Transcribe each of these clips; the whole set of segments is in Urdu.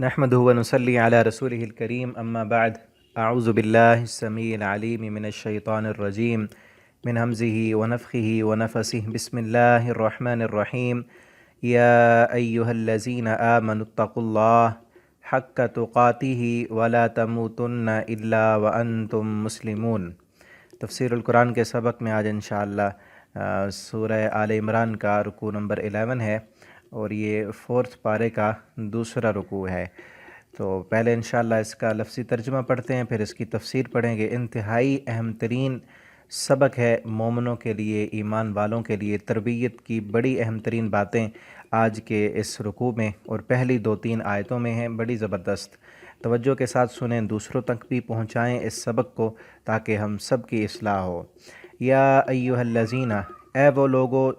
نحمدہ و نصلی علی رسولہ الکریم اما بعد اعوذ باللہ السمیع العلیم من الشیطان الرجیم من ہمزہ ونفخہ ونفثہ بسم اللہ الرحمن الرحیم یا ایہا الذین آمنوا اتقوا اللہ حق تقاتہ ولا تموتن الا وانتم مسلمون۔ تفسیر القرآن کے سبق میں آج انشاءاللہ سورہ آل عمران کا رکوع نمبر 11 ہے اور یہ 4 پارے کا دوسرا رکوع ہے۔ تو پہلے انشاءاللہ اس کا لفظی ترجمہ پڑھتے ہیں، پھر اس کی تفسیر پڑھیں گے۔ انتہائی اہم ترین سبق ہے مومنوں کے لیے، ایمان والوں کے لیے۔ تربیت کی بڑی اہم ترین باتیں آج کے اس رکوع میں اور پہلی 2-3 آیتوں میں ہیں، بڑی زبردست۔ توجہ کے ساتھ سنیں، دوسروں تک بھی پہنچائیں اس سبق کو تاکہ ہم سب کی اصلاح ہو۔ یا ایھا الذین، اے وہ لوگو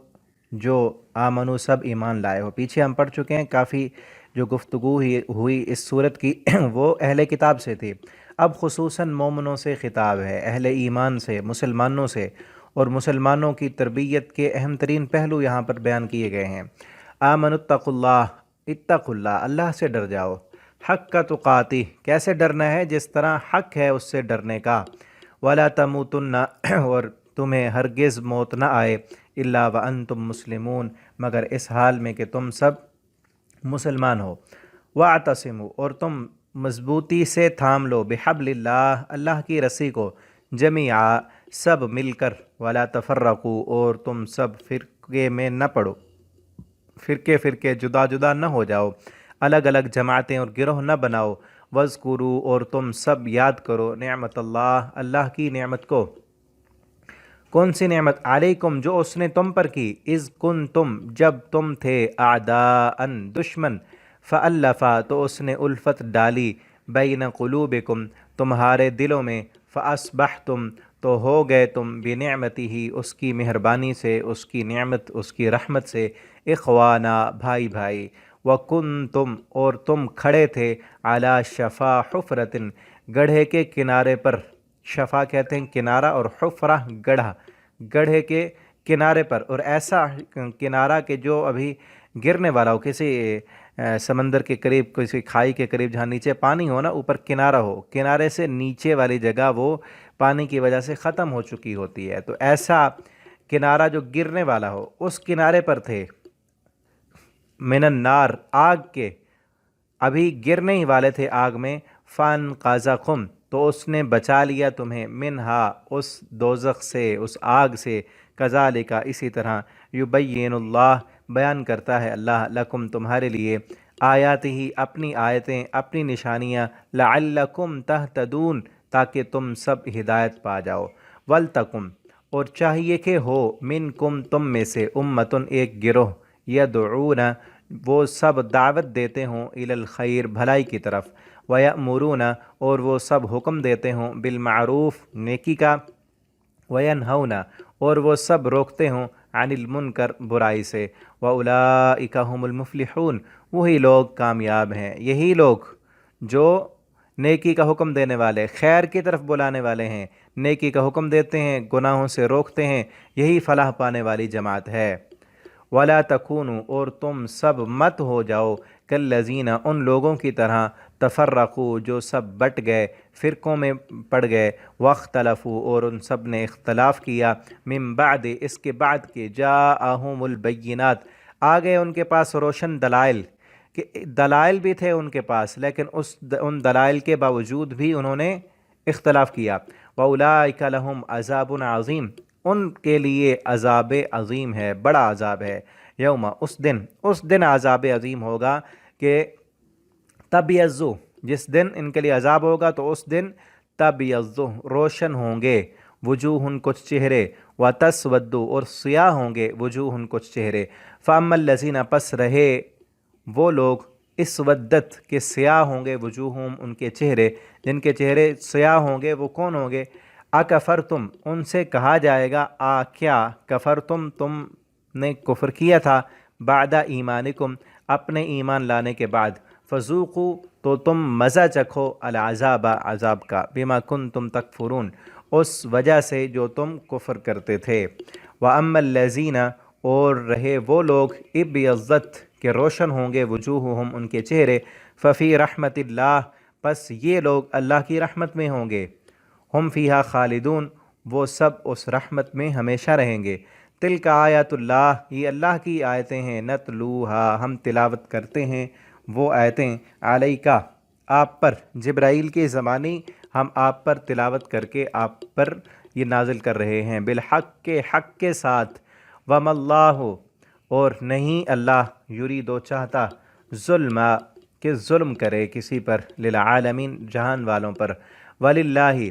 جو آمنو، سب ایمان لائے ہو۔ پیچھے ہم پڑھ چکے ہیں، کافی جو گفتگو ہوئی اس صورت کی وہ اہل کتاب سے تھی، اب خصوصاً مومنوں سے خطاب ہے، اہل ایمان سے، مسلمانوں سے، اور مسلمانوں کی تربیت کے اہم ترین پہلو یہاں پر بیان کیے گئے ہیں۔ آمنوا اتقوا اللہ، اتقوا اللہ، اللہ سے ڈر جاؤ۔ حق تقاتہ، کیسے ڈرنا ہے؟ جس طرح حق ہے اس سے ڈرنے کا۔ ولا تموتن، اور تمہیں ہرگز موت نہ آئے، الا وانتم مسلمون، مگر اس حال میں کہ تم سب مسلمان ہو۔ واعتصموا، اور تم مضبوطی سے تھام لو، بحبل اللہ، اللہ کی رسی کو، جمیعا، سب مل کر، ولا تفرقوا، اور تم سب فرقے میں نہ پڑو، فرقے جدا جدا نہ ہو جاؤ، الگ الگ جماعتیں اور گروہ نہ بناؤ۔ واذکروا، اور تم سب یاد کرو، نعمت اللہ، اللہ کی نعمت کو۔ کون سی نعمت؟ علیکم، جو اس نے تم پر کی، اذ کنتم، جب تم تھے، اعداء، دشمن، فالف، تو اس نے الفت ڈالی، بین قلوبکم، تمہارے دلوں میں، فاصبحتم، تو ہو گئے تم، بنعمتہ، اس کی مہربانی سے، اس کی نعمت، اس کی رحمت سے، اخوانا، بھائی بھائی۔ وکنتم، اور تم کھڑے تھے، علی شفا حفرۃ، گڑھے کے کنارے پر۔ شفا کہتے ہیں کنارہ، اور حفرہ گڑھا، گڑھے کے کنارے پر، اور ایسا کنارہ کہ جو ابھی گرنے والا ہو، کسی سمندر کے قریب، کسی کھائی کے قریب جہاں نیچے پانی ہو نا، اوپر کنارہ ہو، کنارے سے نیچے والی جگہ وہ پانی کی وجہ سے ختم ہو چکی ہوتی ہے، تو ایسا کنارہ جو گرنے والا ہو، اس کنارے پر تھے، من النار، آگ کے، ابھی گرنے ہی والے تھے آگ میں، فانقذکم، تو اس نے بچا لیا تمہیں، منہا، اس دوزخ سے، اس آگ سے، کذالک، اسی طرح، یبین اللہ، بیان کرتا ہے اللہ، لکم، تمہارے لیے، آیات ہی، اپنی آیتیں، اپنی نشانیاں، لعلکم تہتدون، تاکہ تم سب ہدایت پا جاؤ۔ ولتکم، اور چاہیے کہ ہو، منکم، تم میں سے، امتن، ایک گروہ، یدعون، وہ سب دعوت دیتے ہوں، الی الخیر، بھلائی کی طرف، ویأمرون، اور وہ سب حکم دیتے ہوں، بالمعروف، نیکی کا، وینہون، اور وہ سب روکتے ہوں، عن المنکر، برائی سے، واولئک هم المفلحون، وہی لوگ کامیاب ہیں، یہی لوگ جو نیکی کا حکم دینے والے، خیر کی طرف بلانے والے ہیں، نیکی کا حکم دیتے ہیں، گناہوں سے روکتے ہیں، یہی فلاح پانے والی جماعت ہے۔ ولا تکونوا، اور تم سب مت ہو جاؤ، کالذین، ان لوگوں کی طرح، تفرقوا، جو سب بٹ گئے، فرقوں میں پڑ گئے، واختلفوا، اور ان سب نے اختلاف کیا، من بعد، اس کے بعد کہ، جاءہم البینات، آ گئے ان کے پاس روشن دلائل، کہ دلائل بھی تھے ان کے پاس، لیکن ان دلائل کے باوجود بھی انہوں نے اختلاف کیا۔ وَأُولَٰئِكَ لَهُمْ عَذَابٌ عَظِيمٌ، ان کے لیے عذاب عظیم ہے، بڑا عذاب ہے۔ یوم، اس دن عذاب عظیم ہوگا کہ تبیض، جس دن ان کے لیے عذاب ہوگا تو اس دن تبیض، روشن ہوں گے، وجوہ، کچھ چہرے، وتسود، اور سیاہ ہوں گے، وجوہ، کچھ چہرے۔ فاما الذین، پس رہے وہ لوگ، اسودت، کے سیاہ ہوں گے، وجوہم، ان کے چہرے، جن کے چہرے سیاہ ہوں گے، وہ کون ہوں گے؟ اکفرتم، ان سے کہا جائے گا، کیا کفرتم، تم نے کفر کیا تھا، بعد ایمانکم، اپنے ایمان لانے کے بعد، فذوقوا، تو تم مزہ چکھو، العذاب، عذاب کا، بما کنتم تکفرون، اس وجہ سے جو تم کفر کرتے تھے۔ واما الذین، اور رہے وہ لوگ، ابیضت، کہ روشن ہوں گے، وجوہہم، ان کے چہرے، ففی رحمت اللہ، پس یہ لوگ اللہ کی رحمت میں ہوں گے، ہم فیہا خالدون، وہ سب اس رحمت میں ہمیشہ رہیں گے۔ تلک آیات اللہ، یہ اللہ کی آیتیں ہیں، نتلوہا، ہم تلاوت کرتے ہیں وہ آیتیں، علیکا، آپ پر، جبرائیل کے زمانی ہم آپ پر تلاوت کر کے آپ پر یہ نازل کر رہے ہیں، بالحق، کے حق کے ساتھ، وما اللہ، اور نہیں اللہ، یریدو چاہتا، ظلم، کہ ظلم کرے کسی پر، للعالمین، جہان والوں پر، وللہ،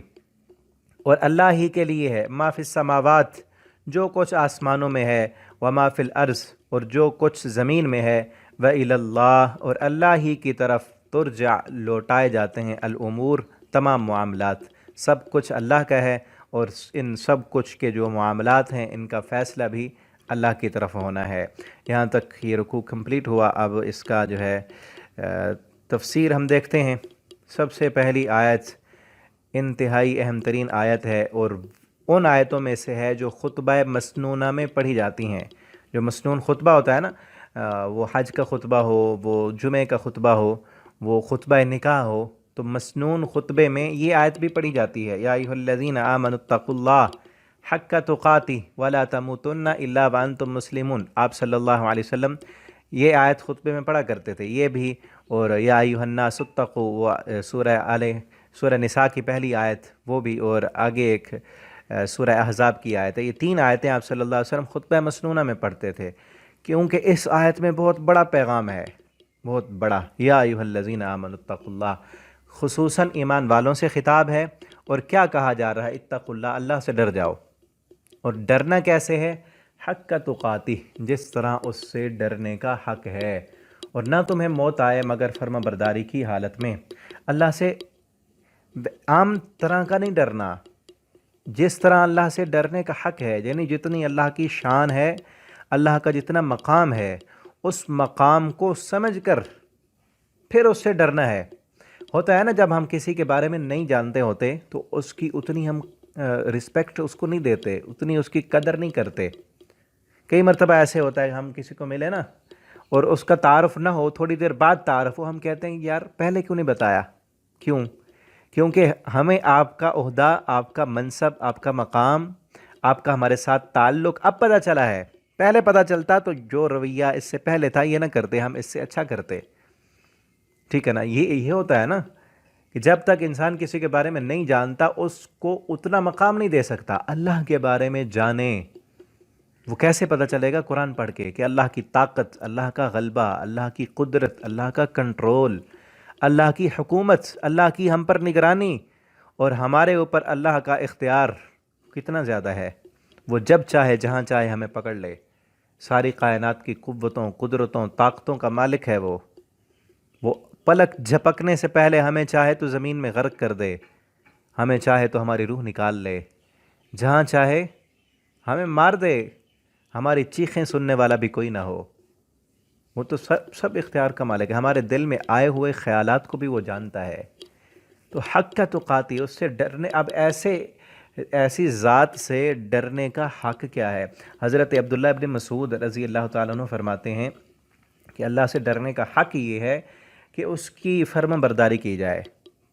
اور اللہ ہی کے لیے ہے، ما فی السماوات، جو کچھ آسمانوں میں ہے، وما فی الارض، اور جو کچھ زمین میں ہے، وإلی اللہ، اور اللہ ہی کی طرف ترجع، لوٹائے جاتے ہیں، الامور، تمام معاملات، سب کچھ اللہ کا ہے، اور ان سب کچھ کے جو معاملات ہیں ان کا فیصلہ بھی اللہ کی طرف ہونا ہے۔ یہاں تک یہ رکوع کمپلیٹ ہوا۔ اب اس کا جو ہے تفسیر ہم دیکھتے ہیں۔ سب سے پہلی آیت انتہائی اہم ترین آیت ہے، اور ان آیتوں میں سے ہے جو خطبہ مسنونہ میں پڑھی جاتی ہیں۔ جو مسنون خطبہ ہوتا ہے نا، وہ حج کا خطبہ ہو، وہ جمعہ کا خطبہ ہو، وہ خطبہ نکاح ہو، تو مسنون خطبے میں یہ آیت بھی پڑھی جاتی ہے، یا ایھا الذین آمنوا اتقوا اللہ حق تقاتہ ولا تموتن الا وانتم مسلمون۔ آپ صلی اللہ علیہ وسلم یہ آیت خطبے میں پڑھا کرتے تھے، یہ بھی، اور یا ایھا الناس اتقوا، سورہ نساء کی پہلی آیت وہ بھی، اور آگے ایک سورہ احزاب کی آیت ہے۔ یہ تین آیتیں آپ صلی اللہ علیہ وسلم خطبہ مسنونہ میں پڑھتے تھے، کیونکہ اس آیت میں بہت بڑا پیغام ہے، بہت بڑا، یا ایھا الذین آمنوا اتقوا اللہ، خصوصاً ایمان والوں سے خطاب ہے۔ اور کیا کہا جا رہا ہے؟ اتقوا اللہ، اللہ سے ڈر جاؤ۔ اور ڈرنا کیسے ہے؟ حق کا تقاتی، جس طرح اس سے ڈرنے کا حق ہے، اور نہ تمہیں موت آئے مگر فرما برداری کی حالت میں۔ اللہ سے عام طرح کا نہیں ڈرنا، جس طرح اللہ سے ڈرنے کا حق ہے، یعنی جتنی اللہ کی شان ہے، اللہ کا جتنا مقام ہے، اس مقام کو سمجھ کر پھر اس سے ڈرنا ہے۔ ہوتا ہے نا، جب ہم کسی کے بارے میں نہیں جانتے ہوتے تو اس کی اتنی ہم رسپیکٹ اس کو نہیں دیتے، اتنی اس کی قدر نہیں کرتے۔ کئی مرتبہ ایسے ہوتا ہے کہ ہم کسی کو ملے نا اور اس کا تعارف نہ ہو، تھوڑی دیر بعد تعارف ہو، ہم کہتے ہیں یار پہلے کیوں نہیں بتایا؟ کیوں؟ کیونکہ ہمیں آپ کا عہدہ، آپ کا منصب، آپ کا مقام، آپ کا ہمارے ساتھ تعلق اب پتہ چلا ہے۔ پہلے پتہ چلتا تو جو رویہ اس سے پہلے تھا یہ نہ کرتے، ہم اس سے اچھا کرتے، ٹھیک ہے نا؟ یہ ہوتا ہے نا کہ جب تک انسان کسی کے بارے میں نہیں جانتا اس کو اتنا مقام نہیں دے سکتا۔ اللہ کے بارے میں جانیں، وہ کیسے پتہ چلے گا؟ قرآن پڑھ کے، کہ اللہ کی طاقت، اللہ کا غلبہ، اللہ کی قدرت، اللہ کا کنٹرول، اللہ کی حکومت، اللہ کی ہم پر نگرانی، اور ہمارے اوپر اللہ کا اختیار کتنا زیادہ ہے۔ وہ جب چاہے جہاں چاہے ہمیں پکڑ لے، ساری کائنات کی قوتوں، قدرتوں، طاقتوں کا مالک ہے وہ پلک جھپکنے سے پہلے ہمیں چاہے تو زمین میں غرق کر دے، ہمیں چاہے تو ہماری روح نکال لے، جہاں چاہے ہمیں مار دے، ہماری چیخیں سننے والا بھی کوئی نہ ہو۔ وہ تو سب اختیار کا مالک ہے، ہمارے دل میں آئے ہوئے خیالات کو بھی وہ جانتا ہے۔ تو حق کا تقاتی، اس سے ڈرنے، اب ایسی ذات سے ڈرنے کا حق کیا ہے؟ حضرت عبداللہ ابن مسعود رضی اللہ تعالیٰ عنہ فرماتے ہیں کہ اللہ سے ڈرنے کا حق یہ ہے کہ اس کی فرما برداری کی جائے،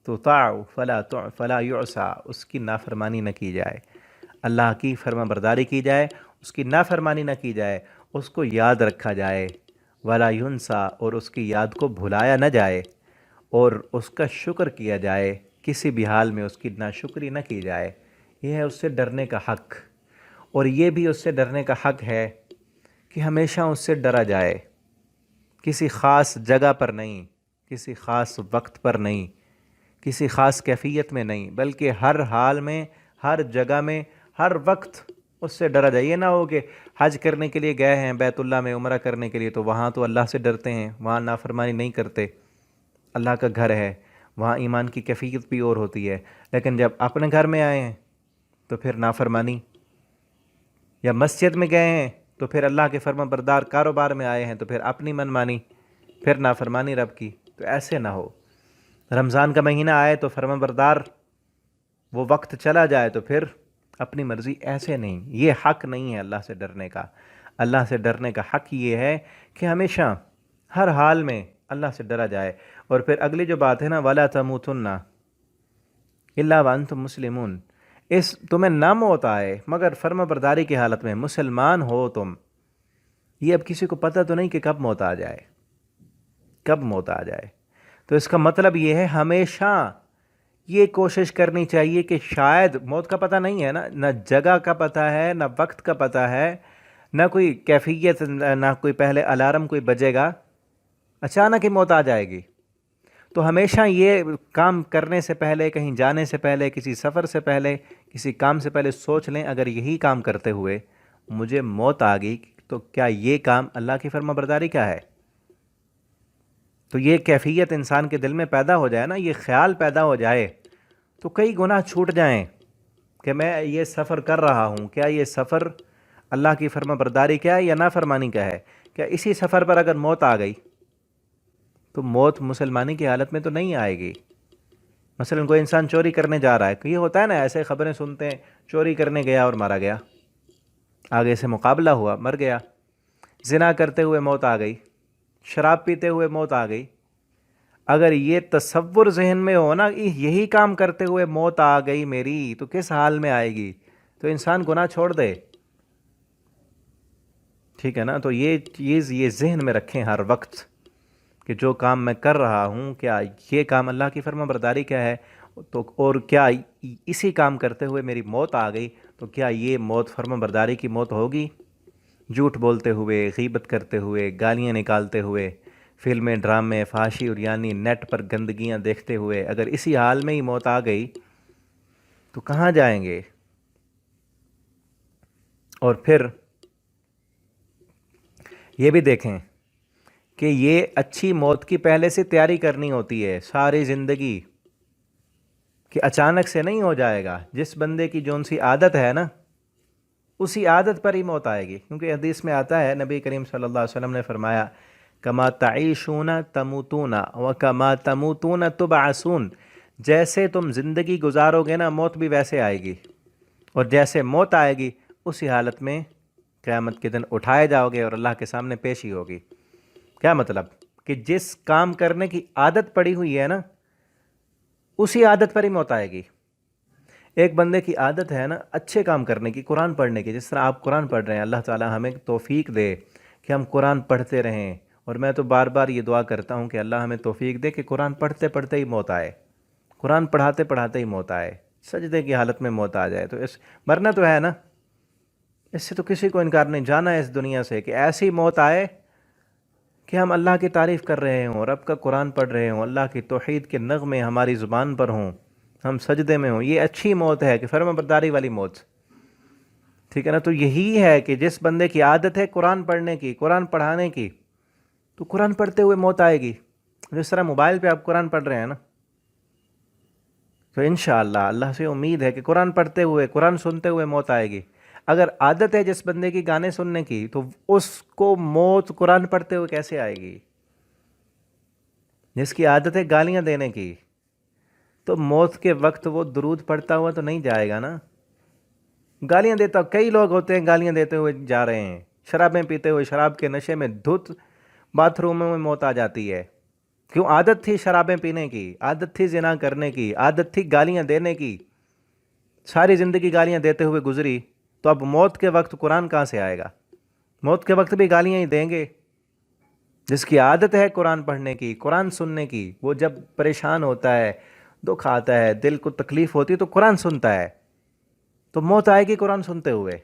تطاع فلا یعصى، اس کی نافرمانی نہ کی جائے، اللہ کی فرما برداری کی جائے، اس کی نافرمانی نہ کی جائے، اس کو یاد رکھا جائے، ولا ینسیٰ، اور اس کی یاد کو بھلایا نہ جائے، اور اس کا شکر کیا جائے، کسی بھی حال میں اس کی ناشکری نہ کی جائے۔ یہ ہے اس سے ڈرنے کا حق۔ اور یہ بھی اس سے ڈرنے کا حق ہے کہ ہمیشہ اس سے ڈرا جائے، کسی خاص جگہ پر نہیں، کسی خاص وقت پر نہیں، کسی خاص کیفیت میں نہیں، بلکہ ہر حال میں، ہر جگہ میں، ہر وقت اس سے ڈرا جائے۔ یہ نہ ہو کہ حج کرنے کے لیے گئے ہیں بیت اللہ میں، عمرہ کرنے کے لیے، تو وہاں تو اللہ سے ڈرتے ہیں، وہاں نافرمانی نہیں کرتے، اللہ کا گھر ہے، وہاں ایمان کی کیفیت بھی اور ہوتی ہے، لیکن جب اپنے گھر میں آئے ہیں تو پھر نافرمانی، یا مسجد میں گئے ہیں تو پھر اللہ کے فرما بردار کاروبار میں آئے ہیں تو پھر اپنی من مانی، پھر نافرمانی رب کی۔ تو ایسے نہ ہو۔ رمضان کا مہینہ آئے تو فرما بردار، وہ وقت چلا جائے تو پھر اپنی مرضی، ایسے نہیں۔ یہ حق نہیں ہے اللہ سے ڈرنے کا۔ اللہ سے ڈرنے کا حق یہ ہے کہ ہمیشہ ہر حال میں اللہ سے ڈرا جائے۔ اور پھر اگلی جو بات ہے نا وَلَا تَمُوتُنَّ إِلَّا وَأَنْتُمْ مُسْلِمُونَ، اس تمہیں نہ موت آئے مگر فرما برداری کی حالت میں، مسلمان ہو تم۔ یہ اب کسی کو پتہ تو نہیں کہ کب موت آ جائے، کب موت آ جائے، تو اس کا مطلب یہ ہے ہمیشہ یہ کوشش کرنی چاہیے کہ شاید موت کا پتہ نہیں ہے نا، نہ جگہ کا پتہ ہے، نہ وقت کا پتہ ہے، نہ کوئی کیفیت، نہ کوئی پہلے الارم کوئی بجے گا، اچانک ہی موت آ جائے گی۔ تو ہمیشہ یہ کام کرنے سے پہلے، کہیں جانے سے پہلے، کسی سفر سے پہلے، کسی کام سے پہلے سوچ لیں اگر یہی کام کرتے ہوئے مجھے موت آ گئی تو کیا یہ کام اللہ کی فرما برداری کا ہے؟ تو یہ کیفیت انسان کے دل میں پیدا ہو جائے نا، یہ خیال پیدا ہو جائے تو کئی گناہ چھوٹ جائیں کہ میں یہ سفر کر رہا ہوں، کیا یہ سفر اللہ کی فرما برداری کا ہے یا نافرمانی کا ہے؟ کیا اسی سفر پر اگر موت آ گئی تو موت مسلمانی کی حالت میں تو نہیں آئے گی۔ مثلا کوئی انسان چوری کرنے جا رہا ہے، یہ ہوتا ہے نا، ایسے خبریں سنتے ہیں چوری کرنے گیا اور مارا گیا، آگے سے مقابلہ ہوا مر گیا، زنا کرتے ہوئے موت آ گئی، شراب پیتے ہوئے موت آ گئی۔ اگر یہ تصور ذہن میں ہو نا یہی کام کرتے ہوئے موت آ گئی میری تو کس حال میں آئے گی، تو انسان گناہ چھوڑ دے، ٹھیک ہے نا۔ تو یہ چیز یہ ذہن میں رکھیں ہر وقت کہ جو کام میں کر رہا ہوں کیا یہ کام اللہ کی فرما برداری کا ہے، تو اور کیا اسی کام کرتے ہوئے میری موت آ گئی تو کیا یہ موت فرما برداری کی موت ہوگی؟ جھوٹ بولتے ہوئے، غیبت کرتے ہوئے، گالیاں نکالتے ہوئے، فلمیں، ڈرامے، فحاشی اور یعنی نیٹ پر گندگیاں دیکھتے ہوئے اگر اسی حال میں ہی موت آ گئی تو کہاں جائیں گے؟ اور پھر یہ بھی دیکھیں کہ یہ اچھی موت کی پہلے سے تیاری کرنی ہوتی ہے ساری زندگی، کہ اچانک سے نہیں ہو جائے گا۔ جس بندے کی جون سی عادت ہے نا اسی عادت پر ہی موت آئے گی، کیونکہ حدیث میں آتا ہے نبی کریم صلی اللہ علیہ وسلم نے فرمایا کما تعیشون تموتون وکما تموتون تبعثون، جیسے تم زندگی گزارو گے نا موت بھی ویسے آئے گی، اور جیسے موت آئے گی اسی حالت میں قیامت کے دن اٹھائے جاؤ گے اور اللہ کے سامنے پیشی ہوگی۔ کیا مطلب؟ کہ جس کام کرنے کی عادت پڑی ہوئی ہے نا اسی عادت پر ہی موت آئے گی۔ ایک بندے کی عادت ہے نا اچھے کام کرنے کی، قرآن پڑھنے کی، جس طرح آپ قرآن پڑھ رہے ہیں، اللہ تعالی ہمیں توفیق دے کہ ہم قرآن پڑھتے رہیں، اور میں تو بار بار یہ دعا کرتا ہوں کہ اللہ ہمیں توفیق دے کہ قرآن پڑھتے پڑھتے ہی موت آئے، قرآن پڑھاتے پڑھاتے ہی موت آئے، سجدے کی حالت میں موت آ جائے۔ تو مرنا تو ہے نا، اس سے تو کسی کو انکار نہیں، جانا ہے اس دنیا سے، کہ ایسی موت آئے کہ ہم اللہ کی تعریف کر رہے ہوں، رب کا قرآن پڑھ رہے ہوں، اللہ کی توحید کے نغمے ہماری زبان پر ہوں، ہم سجدے میں ہوں۔ یہ اچھی موت ہے کہ فرما برداری والی موت، ٹھیک ہے نا۔ تو یہی ہے کہ جس بندے کی عادت ہے قرآن پڑھنے کی، قرآن پڑھانے کی، تو قرآن پڑھتے ہوئے موت آئے گی۔ جس طرح موبائل پہ آپ قرآن پڑھ رہے ہیں نا، تو انشاءاللہ اللہ سے امید ہے کہ قرآن پڑھتے ہوئے، قرآن سنتے ہوئے موت آئے گی۔ اگر عادت ہے جس بندے کی گانے سننے کی تو اس کو موت قرآن پڑھتے ہوئے کیسے آئے گی؟ جس کی عادت ہے گالیاں دینے کی تو موت کے وقت وہ درود پڑھتا ہوا تو نہیں جائے گا نا، گالیاں دیتا۔ کئی لوگ ہوتے ہیں گالیاں دیتے ہوئے جا رہے ہیں، شرابیں پیتے ہوئے، شراب کے نشے میں دھت باتھ روموں میں موت آ جاتی ہے۔ کیوں؟ عادت تھی شرابیں پینے کی، عادت تھی زنا کرنے کی، عادت تھی گالیاں دینے کی، ساری زندگی گالیاں دیتے ہوئے گزری، تو اب موت کے وقت قرآن کہاں سے آئے گا؟ موت کے وقت بھی گالیاں ہی دیں گے۔ جس کی عادت ہے قرآن پڑھنے کی، قرآن سننے کی، وہ جب پریشان ہوتا ہے، دکھ آتا ہے، دل کو تکلیف ہوتی ہے تو قرآن سنتا ہے، تو موت آئے گی قرآن سنتے ہوئے۔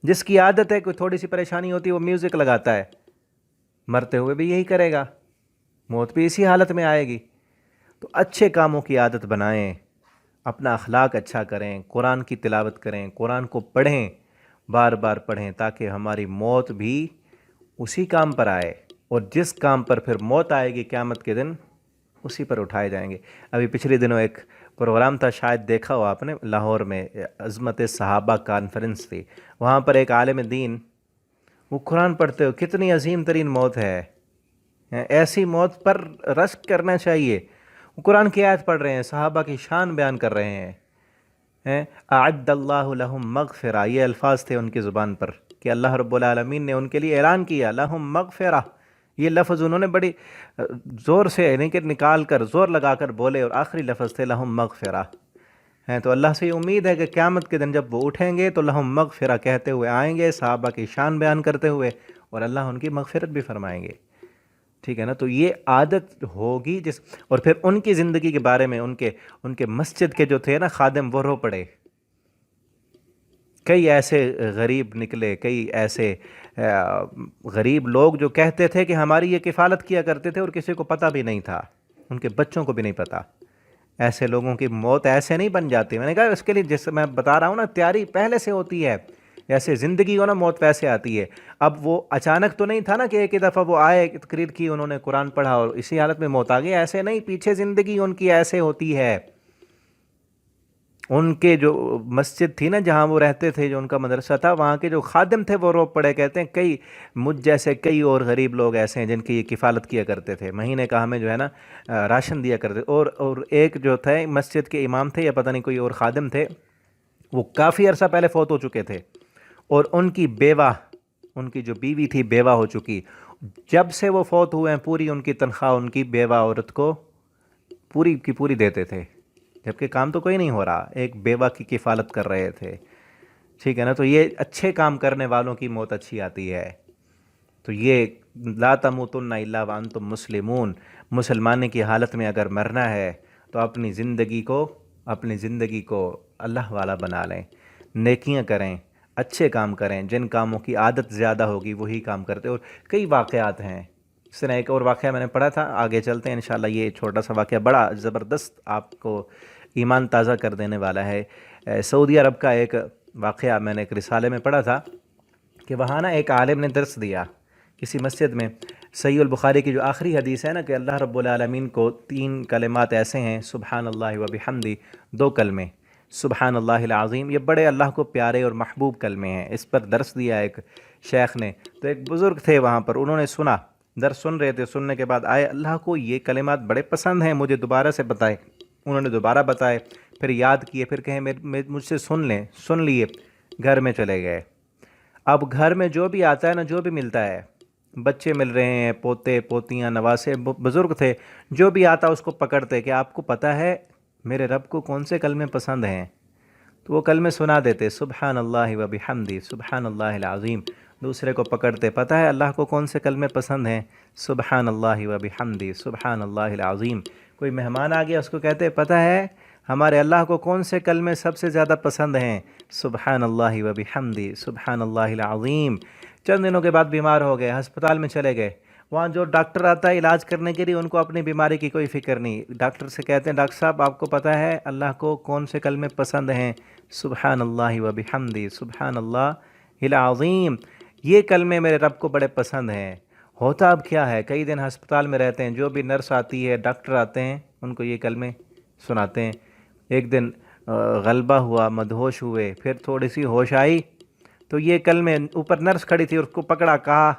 جس کی عادت ہے کوئی تھوڑی سی پریشانی ہوتی ہے وہ میوزک لگاتا ہے، مرتے ہوئے بھی یہی کرے گا، موت بھی اسی حالت میں آئے گی۔ تو اچھے کاموں کی عادت بنائیں، اپنا اخلاق اچھا کریں، قرآن کی تلاوت کریں، قرآن کو پڑھیں، بار بار پڑھیں، تاکہ ہماری موت بھی اسی کام پر آئے، اور جس کام پر پھر موت آئے گی قیامت کے دن اسی پر اٹھائے جائیں گے۔ ابھی پچھلے دنوں ایک پروگرام تھا، شاید دیکھا ہو آپ نے، لاہور میں عظمت صحابہ کانفرنس تھی، وہاں پر ایک عالم دین وہ قرآن پڑھتے ہو، کتنی عظیم ترین موت ہے، ایسی موت پر رشک کرنا چاہیے۔ وہ قرآن کی آیت پڑھ رہے ہیں، صحابہ کی شان بیان کر رہے ہیں، اعد اللہ لہم مغفرہ، یہ الفاظ تھے ان کی زبان پر کہ اللہ رب العالمین نے ان کے لیے اعلان کیا لہم مغفرہ، یہ لفظ انہوں نے بڑی زور سے یعنی کہ نکال کر زور لگا کر بولے، اور آخری لفظ تھے لہم مغفرہ ہیں۔ تو اللہ سے یہ امید ہے کہ قیامت کے دن جب وہ اٹھیں گے تو لہم مغفرہ کہتے ہوئے آئیں گے، صحابہ کی شان بیان کرتے ہوئے، اور اللہ ان کی مغفرت بھی فرمائیں گے، ٹھیک ہے نا۔ تو یہ عادت ہوگی اور پھر ان کی زندگی کے بارے میں ان کے مسجد کے جو تھے نا خادم، وہ رو پڑے۔ کئی ایسے غریب نکلے، کئی ایسے غریب لوگ جو کہتے تھے کہ ہماری یہ کفالت کیا کرتے تھے اور کسی کو پتہ بھی نہیں تھا، ان کے بچوں کو بھی نہیں پتہ۔ ایسے لوگوں کی موت ایسے نہیں بن جاتی، میں نے کہا اس کے لیے جس میں بتا رہا ہوں نا تیاری پہلے سے ہوتی ہے، جیسے زندگی ہو نا موت ویسے آتی ہے۔ اب وہ اچانک تو نہیں تھا نا کہ ایک ہی دفعہ وہ آئے، تقریر کی، انہوں نے قرآن پڑھا اور اسی حالت میں موت آ گئی، ایسے نہیں، پیچھے زندگی ان کی ایسے ہوتی ہے۔ ان کے جو مسجد تھی نا جہاں وہ رہتے تھے، جو ان کا مدرسہ تھا، وہاں کے جو خادم تھے وہ رو پڑے، کہتے ہیں کئی مجھ جیسے کئی اور غریب لوگ ایسے ہیں جن کی یہ کفالت کیا کرتے تھے، مہینے کا ہمیں جو ہے نا راشن دیا کرتے، اور ایک جو تھے مسجد کے امام تھے یا پتہ نہیں کوئی اور خادم تھے، وہ کافی عرصہ پہلے فوت ہو چکے تھے، اور ان کی بیوہ، ان کی جو بیوی تھی بیوہ ہو چکی، جب سے وہ فوت ہوئے ہیں پوری ان کی تنخواہ ان کی بیوہ عورت کو پوری کی پوری دیتے تھے، جبکہ کام تو کوئی نہیں ہو رہا، ایک بیوہ کی کفالت کر رہے تھے، ٹھیک ہے نا۔ تو یہ اچھے کام کرنے والوں کی موت اچھی آتی ہے۔ تو یہ لا تموتن الا وانتم مسلمون، مسلمانی کی حالت میں اگر مرنا ہے تو اپنی زندگی کو اللہ والا بنا لیں، نیکیاں کریں، اچھے کام کریں، جن کاموں کی عادت زیادہ ہوگی وہی کام کرتے۔ اور کئی واقعات ہیں، اس طرح ایک اور واقعہ میں نے پڑھا تھا، آگے چلتے ہیں انشاءاللہ۔ یہ چھوٹا سا واقعہ بڑا زبردست آپ کو ایمان تازہ کر دینے والا ہے۔ سعودی عرب کا ایک واقعہ میں نے ایک رسالے میں پڑھا تھا کہ وہاں نا ایک عالم نے درس دیا کسی مسجد میں۔ صحیح البخاری کی جو آخری حدیث ہے نا کہ اللہ رب العالمین کو 3 کلمات ایسے ہیں، سبحان اللہ و بحمدی، 2 کلمے، سبحان اللہ العظیم، یہ بڑے اللہ کو پیارے اور محبوب کلمے ہیں۔ اس پر درس دیا ایک شیخ نے، تو ایک بزرگ تھے وہاں پر، انہوں نے سنا، درس سن رہے تھے، سننے کے بعد آئے، اللہ کو یہ کلمات بڑے پسند ہیں، مجھے دوبارہ سے بتائے۔ انہوں نے دوبارہ بتائے، پھر یاد کیے، پھر کہیں مجھ سے سن لیے، گھر میں چلے گئے۔ اب گھر میں جو بھی آتا ہے نا، جو بھی ملتا ہے، بچے مل رہے ہیں، پوتے پوتیاں نواسے، بزرگ تھے، جو بھی آتا اس کو پکڑتے کہ آپ کو پتہ ہے میرے رب کو کون سے کلمے پسند ہیں، تو وہ کلمے سنا دیتے، سبحان اللہ و بحمدی، سبحان اللہ العظیم۔ دوسرے کو پکڑتے، پتہ ہے اللہ کو کون سے کلمے پسند ہیں، سبحان اللہ و بحمدی، سبحان اللہ العظیم۔ کوئی مہمان آ گیا، اس کو کہتے پتہ ہے ہمارے اللہ کو کون سے کلمے سب سے زیادہ پسند ہیں، سبحان اللہ و بحمدی، سبحان اللہ العظیم۔ چند دنوں کے بعد بیمار ہو گئے، ہسپتال میں چلے گئے، وہاں جو ڈاکٹر آتا ہے علاج کرنے کے لیے، ان کو اپنی بیماری کی کوئی فکر نہیں، ڈاکٹر سے کہتے ہیں ڈاکٹر صاحب آپ کو پتہ ہے اللہ کو کون سے کلمے پسند ہیں، سبحان اللہ و بحمدی، سبحان اللہ العظیم، یہ کلمے میرے رب کو بڑے پسند ہیں۔ ہوتا اب کیا ہے، کئی دن ہسپتال میں رہتے ہیں، جو بھی نرس آتی ہے، ڈاکٹر آتے ہیں، ان کو یہ کلمے سناتے ہیں۔ ایک دن غلبہ ہوا، مدہوش ہوئے، پھر تھوڑی سی ہوش آئی تو یہ کلمے، اوپر نرس کھڑی تھی، اس کو پکڑا، کہا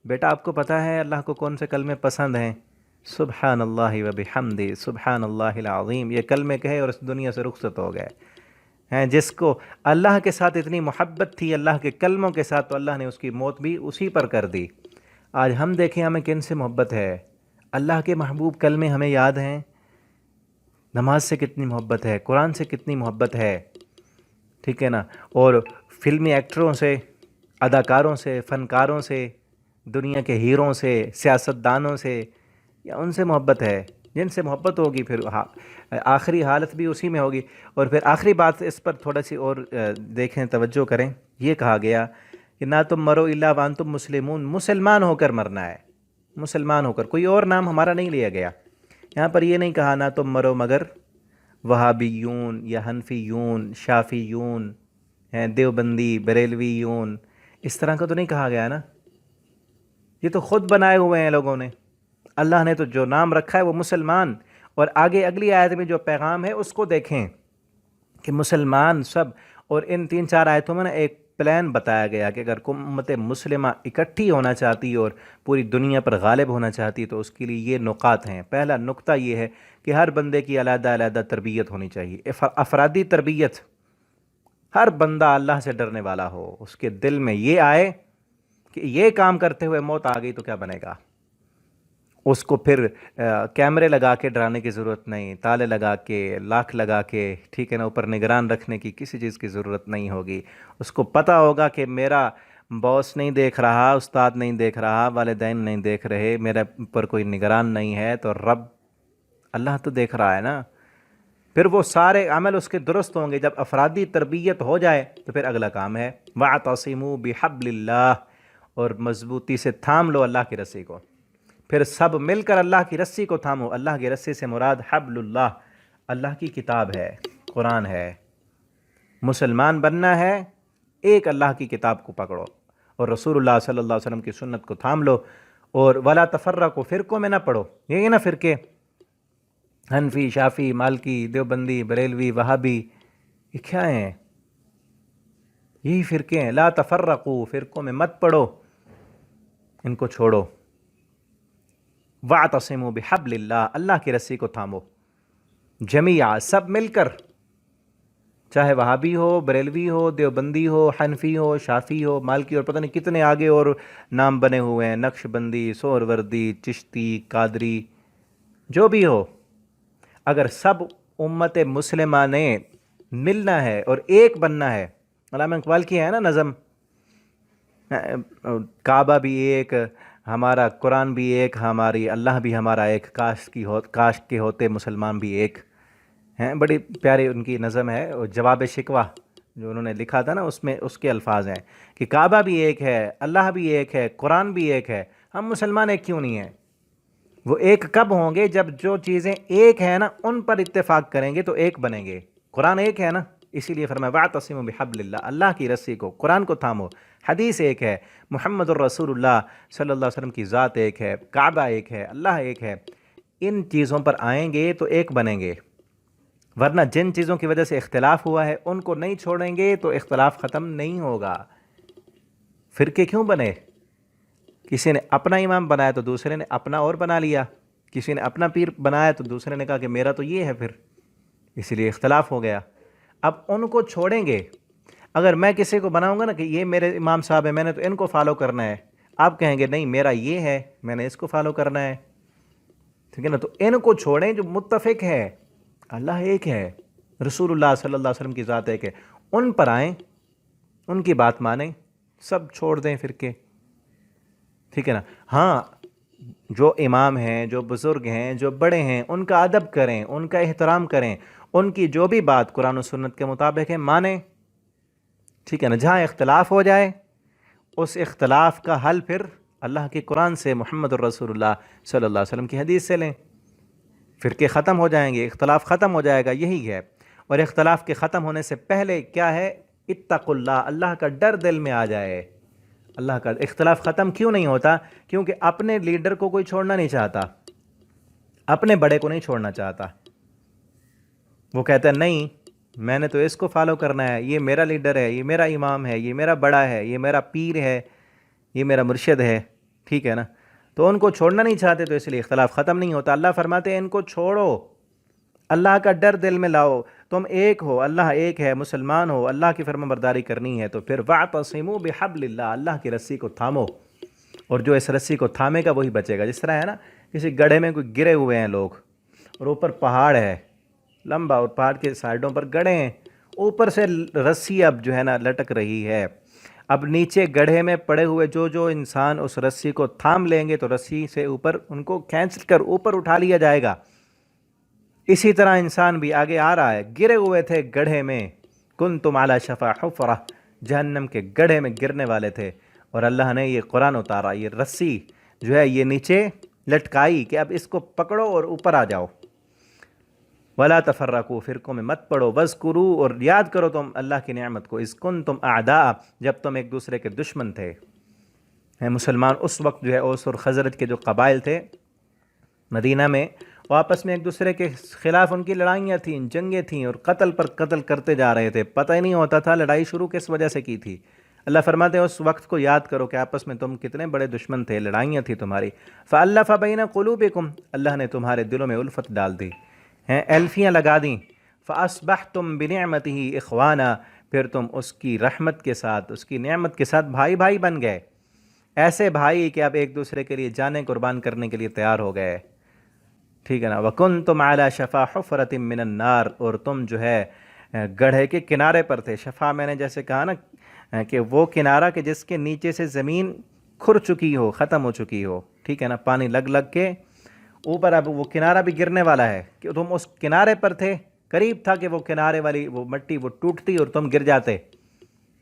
بیٹا آپ کو پتہ ہے اللہ کو کون سے کلمے پسند ہیں، سبحان اللہ و بحمدی، سبحان اللہ العظیم، یہ کلمے کہے اور اس دنیا سے رخصت ہو گئے ہیں۔ جس کو اللہ کے ساتھ اتنی محبت تھی، اللہ کے کلموں کے ساتھ، تو اللہ نے اس کی موت بھی اسی پر کر دی۔ آج ہم دیکھیں ہمیں کن سے محبت ہے، اللہ کے محبوب کلمے ہمیں یاد ہیں، نماز سے کتنی محبت ہے، قرآن سے کتنی محبت ہے، ٹھیک ہے نا، اور فلمی ایکٹروں سے، اداکاروں سے، فنکاروں سے، دنیا کے ہیروں سے، سیاستدانوں سے، یا ان سے محبت ہے، جن سے محبت ہوگی پھر آخری حالت بھی اسی میں ہوگی۔ اور پھر آخری بات اس پر تھوڑا سی اور دیکھیں، توجہ کریں، یہ کہا گیا کہ نہ تم مرو الا وانتم مسلمون، مسلمان ہو کر مرنا ہے، مسلمان ہو کر، کوئی اور نام ہمارا نہیں لیا گیا یہاں پر۔ یہ نہیں کہا نہ تم مرو مگر وہابیون یا حنفیون، شافیون ہیں، دیوبندی، بریلویون، اس طرح کا تو نہیں کہا گیا نا، یہ تو خود بنائے ہوئے ہیں لوگوں نے، اللہ نے تو جو نام رکھا ہے وہ مسلمان۔ اور آگے اگلی آیت میں جو پیغام ہے اس کو دیکھیں کہ مسلمان سب، اور ان 3-4 آیتوں میں نا ایک پلان بتایا گیا کہ اگر امت مسلمہ اکٹھی ہونا چاہتی اور پوری دنیا پر غالب ہونا چاہتی تو اس کے لیے یہ نکات ہیں۔ پہلا نقطہ یہ ہے کہ ہر بندے کی علیحدہ علیحدہ تربیت ہونی چاہیے، افرادی تربیت، ہر بندہ اللہ سے ڈرنے والا ہو، اس کے دل میں یہ آئے کہ یہ کام کرتے ہوئے موت آ گئی تو کیا بنے گا، اس کو پھر کیمرے لگا کے ڈرانے کی ضرورت نہیں، تالے لگا کے، لاک لگا کے، ٹھیک ہے نا، اوپر نگران رکھنے کی کسی چیز کی ضرورت نہیں ہوگی۔ اس کو پتہ ہوگا کہ میرا باس نہیں دیکھ رہا، استاد نہیں دیکھ رہا، والدین نہیں دیکھ رہے، میرے اوپر کوئی نگران نہیں ہے، تو رب اللہ تو دیکھ رہا ہے نا۔ پھر وہ سارے عمل اس کے درست ہوں گے۔ جب افرادی تربیت ہو جائے تو پھر اگلا کام ہے وَاعْتَصِمُوا بِحَبْلِ اللَّهِ، اور مضبوطی سے تھام لو اللہ کی رسی کو۔ پھر سب مل کر اللہ کی رسی کو تھامو۔ اللہ کی رسی سے مراد حبل اللہ، اللہ کی کتاب ہے، قرآن ہے۔ مسلمان بننا ہے، ایک اللہ کی کتاب کو پکڑو اور رسول اللہ صلی اللہ علیہ وسلم کی سنت کو تھام لو، اور ولا تفرقوا، فرقوں میں نہ پڑو۔ یہ نا فرقے، حنفی، شافی، مالکی، دیوبندی، بریلوی، وہابی، یہ کیا ہیں؟ یہی فرقے ہیں۔ لا تفرقوا، فرقوں میں مت پڑو، ان کو چھوڑو۔ وَاعْتَصِمُوا بِحَبْلِ اللَّهِ، اللہ کی رسی کو تھامو، جمیعا، سب مل کر، چاہے وہابی ہو، بریلوی ہو، دیوبندی ہو، حنفی ہو، شافی ہو، مالکی، اور پتہ نہیں کتنے آگے اور نام بنے ہوئے ہیں، نقش بندی، سہروردی، چشتی، قادری، جو بھی ہو، اگر سب امت مسلمہ نے ملنا ہے اور ایک بننا ہے، علامہ اقبال کی ہے نا نظم، کعبہ بھی ایک، ہمارا قرآن بھی ایک، ہماری اللہ بھی ہمارا ایک، کاش کے ہوتے مسلمان بھی ایک ہیں۔ بڑی پیاری ان کی نظم ہے، اور جواب شکوہ جو انہوں نے لکھا تھا نا، اس میں اس کے الفاظ ہیں کہ کعبہ بھی ایک ہے، اللہ بھی ایک ہے، قرآن بھی ایک ہے، ہم مسلمان ایک کیوں نہیں ہیں؟ وہ ایک کب ہوں گے؟ جب جو چیزیں ایک ہیں نا ان پر اتفاق کریں گے تو ایک بنیں گے۔ قرآن ایک ہے نا، اسی لیے فرمایا وَاعْتَصِمُوا بِحَبْلِ اللَّهِ، اللہ کی رسی کو، قرآن کو تھامو۔ حدیث ایک ہے، محمد الرسول اللہ صلی اللہ علیہ وسلم کی ذات ایک ہے، کعبہ ایک ہے، اللہ ایک ہے۔ ان چیزوں پر آئیں گے تو ایک بنیں گے، ورنہ جن چیزوں کی وجہ سے اختلاف ہوا ہے ان کو نہیں چھوڑیں گے تو اختلاف ختم نہیں ہوگا۔ فرقے کیوں بنے؟ کسی نے اپنا امام بنایا تو دوسرے نے اپنا اور بنا لیا، کسی نے اپنا پیر بنایا تو دوسرے نے کہا کہ میرا تو یہ ہے، پھر اسی لیے اختلاف ہو گیا۔ اب ان کو چھوڑیں گے۔ اگر میں کسی کو بناؤں گا نا کہ یہ میرے امام صاحب ہیں، میں نے تو ان کو فالو کرنا ہے، آپ کہیں گے نہیں میرا یہ ہے، میں نے اس کو فالو کرنا ہے، ٹھیک ہے نا؟ تو ان کو چھوڑیں جو متفق ہے، اللہ ایک ہے، رسول اللہ صلی اللہ علیہ وسلم کی ذات ایک ہے، ان پر آئیں، ان کی بات مانیں، سب چھوڑ دیں فرقے، ٹھیک ہے نا؟ ہاں، جو امام ہیں، جو بزرگ ہیں، جو بڑے ہیں، ان کا ادب کریں، ان کا احترام کریں، ان کی جو بھی بات قرآن و سنت کے مطابق ہے مانیں، ٹھیک ہے نا؟ جہاں اختلاف ہو جائے اس اختلاف کا حل پھر اللہ کے قرآن سے، محمد الرسول اللہ صلی اللہ علیہ وسلم کی حدیث سے لیں، فرقے ختم ہو جائیں گے، اختلاف ختم ہو جائے گا، یہی ہے۔ اور اختلاف کے ختم ہونے سے پہلے کیا ہے؟ اتقوا اللہ، اللہ کا ڈر دل میں آ جائے۔ اللہ کا اختلاف ختم کیوں نہیں ہوتا؟ کیونکہ اپنے لیڈر کو کوئی چھوڑنا نہیں چاہتا، اپنے بڑے کو نہیں چھوڑنا چاہتا۔ وہ کہتا ہے نہیں میں نے تو اس کو فالو کرنا ہے، یہ میرا لیڈر ہے، یہ میرا امام ہے، یہ میرا بڑا ہے، یہ میرا پیر ہے، یہ میرا مرشد ہے، ٹھیک ہے نا؟ تو ان کو چھوڑنا نہیں چاہتے، تو اس لیے اختلاف ختم نہیں ہوتا۔ اللہ فرماتے ہیں ان کو چھوڑو، اللہ کا ڈر دل میں لاؤ، تم ایک ہو، اللہ ایک ہے، مسلمان ہو، اللہ کی فرما برداری کرنی ہے، تو پھر وَاعْتَصِمُوا بِحَبْلِ اللَّهِ، اللہ کی رسی کو تھامو، اور جو اس رسی کو تھامے گا وہی بچے گا۔ جس طرح ہے نا کسی گڑھے میں کوئی گرے ہوئے ہیں لوگ، اور اوپر پہاڑ ہے لمبا، اور پہاڑ کے سائڈوں پر گڑھے ہیں، اوپر سے رسی اب جو ہے نا لٹک رہی ہے، اب نیچے گڑھے میں پڑے ہوئے جو انسان اس رسی کو تھام لیں گے تو رسی سے اوپر ان کو کھینچ کر اوپر اٹھا لیا جائے گا۔ اسی طرح انسان بھی آگے آ رہا ہے، گرے ہوئے تھے گڑھے میں، کنتم علی شفا حفرہ، جہنم کے گڑھے میں گرنے والے تھے، اور اللہ نے یہ قرآن اتارا، یہ رسی جو ہے یہ نیچے لٹکائی کہ اب اس کو پکڑو اور اوپر آ جاؤ۔ ولا تفرقوا، فرقوں میں مت پڑو، واذکروا، اور یاد کرو تم اللہ کی نعمت کو، اذ کنتم اعداء، جب تم ایک دوسرے کے دشمن تھے۔ مسلمان اس وقت جو ہے اوس اور خزرج کے جو قبائل تھے مدینہ میں، وہ آپس میں ایک دوسرے کے خلاف ان کی لڑائیاں تھیں، جنگیں تھیں، اور قتل پر قتل کرتے جا رہے تھے، پتہ ہی نہیں ہوتا تھا لڑائی شروع کس وجہ سے کی تھی۔ اللہ فرماتے ہیں اس وقت کو یاد کرو کہ آپس میں تم کتنے بڑے دشمن تھے، لڑائیاں تھیں تمہاری، فَأَلَّفَ بَيْنَ قُلُوبِكُمْ، اللہ نے تمہارے دلوں میں الفت ڈال دی، الفیاں لگا دیں، فَأَصْبَحْتُمْ بِنِعْمَتِهِ إِخْوَانًا، پھر تم اس کی رحمت کے ساتھ، اس کی نعمت کے ساتھ بھائی بھائی بن گئے۔ ایسے بھائی کہ اب ایک دوسرے کے لیے جانیں قربان کرنے کے لیے تیار ہو گئے، ٹھیک ہے نا. وَكُنْتُمْ عَلَى شَفَا حُفْرَةٍ مِّنَ النَّارِ، اور تم جو ہے گڑھے کے کنارے پر تھے. شفا میں نے جیسے کہا نا کہ وہ کنارہ کہ جس کے نیچے سے زمین کھر چکی ہو، ختم ہو چکی ہو، ٹھیک ہے نا، پانی لگ لگ کے اوپر اب وہ کنارہ بھی گرنے والا ہے، کہ تم اس کنارے پر تھے، قریب تھا کہ وہ کنارے والی وہ مٹی وہ ٹوٹتی اور تم گر جاتے.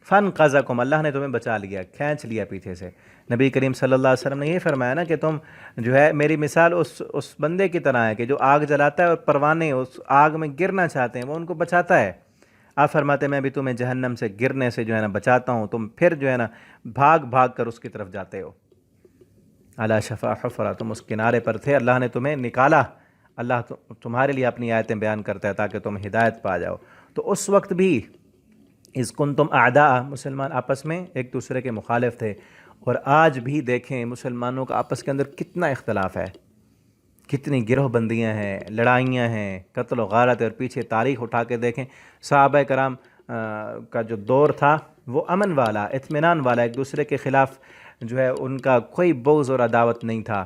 فَانْقَذَكُمْ، اللہ نے تمہیں بچا لیا، کھینچ لیا پیچھے سے. نبی کریم صلی اللہ علیہ وسلم نے یہ فرمایا نا کہ تم جو ہے میری مثال اس بندے کی طرح ہے کہ جو آگ جلاتا ہے اور پروانے اس آگ میں گرنا چاہتے ہیں، وہ ان کو بچاتا ہے. آپ فرماتے ہیں میں بھی تمہیں جہنم سے گرنے سے جو ہے نا بچاتا ہوں، تم پھر جو ہے نا بھاگ بھاگ کر اس کی طرف جاتے ہو. علی شفا حفرہ، تم اس کنارے پر تھے، اللہ نے تمہیں نکالا. اللہ تمہارے لیے اپنی آیتیں بیان کرتا ہے تاکہ تم ہدایت پا جاؤ. تو اس وقت بھی اذ کنتم اعداء، مسلمان آپس میں ایک دوسرے کے مخالف تھے. اور آج بھی دیکھیں مسلمانوں کا آپس کے اندر کتنا اختلاف ہے، کتنی گروہ بندیاں ہیں، لڑائیاں ہیں، قتل و غارت ہے. اور پیچھے تاریخ اٹھا کے دیکھیں، صحابہ کرام کا جو دور تھا وہ امن والا، اطمینان والا، ایک دوسرے کے خلاف جو ہے ان کا کوئی بغض اور عداوت نہیں تھا.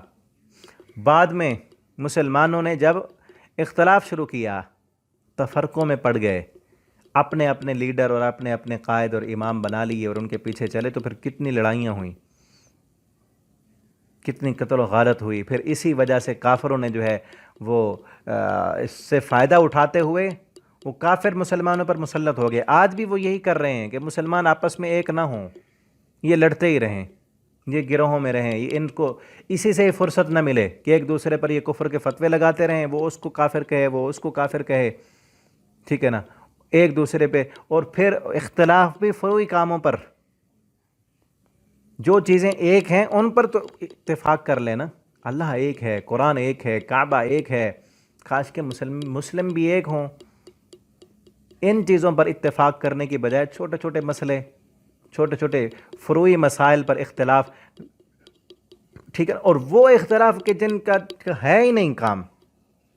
بعد میں مسلمانوں نے جب اختلاف شروع کیا، تفرقوں میں پڑ گئے، اپنے اپنے لیڈر اور اپنے اپنے قائد اور امام بنا لیے اور ان کے پیچھے چلے، تو پھر کتنی لڑائیاں ہوئیں، کتنی قتل و غارت ہوئی. پھر اسی وجہ سے کافروں نے جو ہے وہ اس سے فائدہ اٹھاتے ہوئے وہ کافر مسلمانوں پر مسلط ہو گئے. آج بھی وہ یہی کر رہے ہیں کہ مسلمان آپس میں ایک نہ ہوں، یہ لڑتے ہی رہیں، یہ گروہوں میں رہیں، یہ ان کو اسی سے فرصت نہ ملے کہ ایک دوسرے پر یہ کفر کے فتوے لگاتے رہیں، وہ اس کو کافر کہے، وہ اس کو کافر کہے، ٹھیک ہے نا، ایک دوسرے پہ. اور پھر اختلاف بھی فروعی کاموں پر، جو چیزیں ایک ہیں ان پر تو اتفاق کر لینا. اللہ ایک ہے، قرآن ایک ہے، کعبہ ایک ہے، کاش کہ مسلم بھی ایک ہوں. ان چیزوں پر اتفاق کرنے کی بجائے چھوٹے چھوٹے مسئلے، چھوٹے چھوٹے فروعی مسائل پر اختلاف، ٹھیک ہے. اور وہ اختلاف کہ جن کا ہے ہی نہیں کام.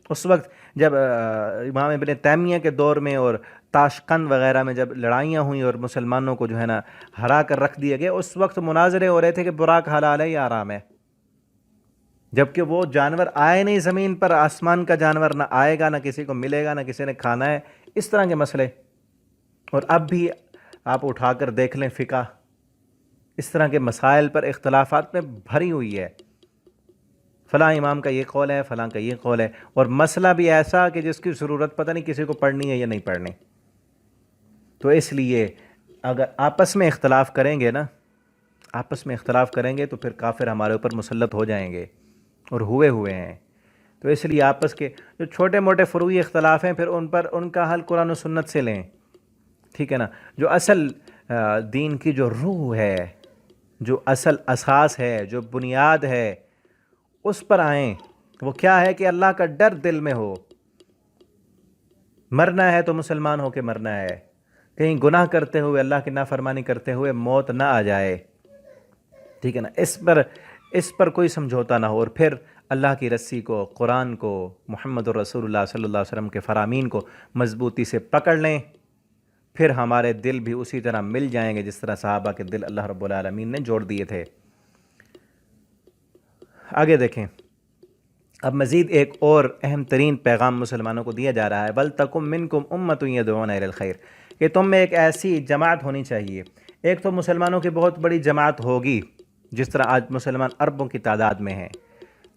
اس وقت جب امام ابن تیمیہ کے دور میں اور تاشقند وغیرہ میں جب لڑائیاں ہوئیں اور مسلمانوں کو جو ہے نا ہرا کر رکھ دیا گیا، اس وقت مناظرے ہو رہے تھے کہ براق حلال ہے یا حرام ہے، جبکہ وہ جانور آئے نہیں زمین پر، آسمان کا جانور نہ آئے گا، نہ کسی کو ملے گا، نہ کسی نے کھانا ہے، اس طرح کے مسئلے. اور اب بھی آپ اٹھا کر دیکھ لیں فقہ، اس طرح کے مسائل پر اختلافات میں بھری ہوئی ہے. فلاں امام کا یہ قول ہے، فلاں کا یہ قول ہے، اور مسئلہ بھی ایسا کہ جس کی ضرورت پتہ نہیں کسی کو پڑھنی ہے یا نہیں پڑھنی. تو اس لیے اگر آپس میں اختلاف کریں گے نا، آپس میں اختلاف کریں گے تو پھر کافر ہمارے اوپر مسلط ہو جائیں گے، اور ہوئے ہیں. تو اس لیے آپس کے جو چھوٹے موٹے فروعی اختلاف ہیں پھر ان کا حل قرآن و سنت سے لیں، ٹھیک ہے نا. جو اصل دین کی جو روح ہے، جو اصل اساس ہے، جو بنیاد ہے، اس پر آئیں. وہ کیا ہے کہ اللہ کا ڈر دل میں ہو. مرنا ہے تو مسلمان ہو کے مرنا ہے، کہیں گناہ کرتے ہوئے، اللہ کی نافرمانی کرتے ہوئے موت نہ آ جائے، ٹھیک ہے نا. اس پر کوئی سمجھوتا نہ ہو. اور پھر اللہ کی رسی کو، قرآن کو، محمد الرسول اللہ صلی اللہ علیہ وسلم کے فرامین کو مضبوطی سے پکڑ لیں. پھر ہمارے دل بھی اسی طرح مل جائیں گے جس طرح صحابہ کے دل اللہ رب العالمین نے جوڑ دیے تھے. آگے دیکھیں، اب مزید ایک اور اہم ترین پیغام مسلمانوں کو دیا جا رہا ہے، وَلْتَكُمْ مِنْكُمْ أُمَّةٌ يَدْعُونَ إِلَى الْخَيْرِ، کہ تم میں ایک ایسی جماعت ہونی چاہیے. ایک تو مسلمانوں کی بہت بڑی جماعت ہوگی، جس طرح آج مسلمان اربوں کی تعداد میں ہیں،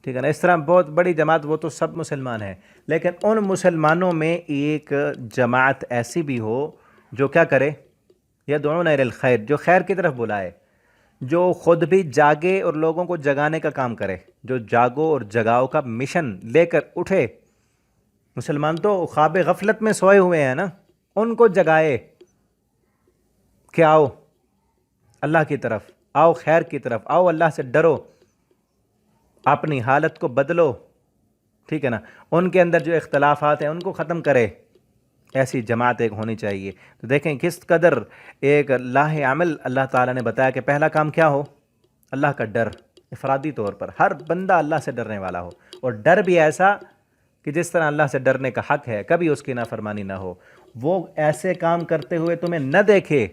ٹھیک ہے نا. اس طرح بہت بڑی جماعت، وہ تو سب مسلمان ہیں، لیکن ان مسلمانوں میں ایک جماعت ایسی بھی ہو جو کیا کرے، يَدْعُونَ إِلَى الْخَيْرِ، جو خیر کی طرف بلائے، جو خود بھی جاگے اور لوگوں کو جگانے کا کام کرے، جو جاگو اور جگاؤ کا مشن لے کر اٹھے. مسلمان تو خواب غفلت میں سوئے ہوئے ہیں نا، ان کو جگائے کہ آؤ اللہ کی طرف، آؤ خیر کی طرف، آؤ اللہ سے ڈرو، اپنی حالت کو بدلو، ٹھیک ہے نا. ان کے اندر جو اختلافات ہیں ان کو ختم کرے. ایسی جماعت ایک ہونی چاہیے. تو دیکھیں کس قدر ایک لاہ عمل اللہ تعالیٰ نے بتایا کہ پہلا کام کیا ہو، اللہ کا ڈر. افرادی طور پر ہر بندہ اللہ سے ڈرنے والا ہو، اور ڈر بھی ایسا کہ جس طرح اللہ سے ڈرنے کا حق ہے، کبھی اس کی نافرمانی نہ ہو. وہ ایسے کام کرتے ہوئے تمہیں نہ دیکھے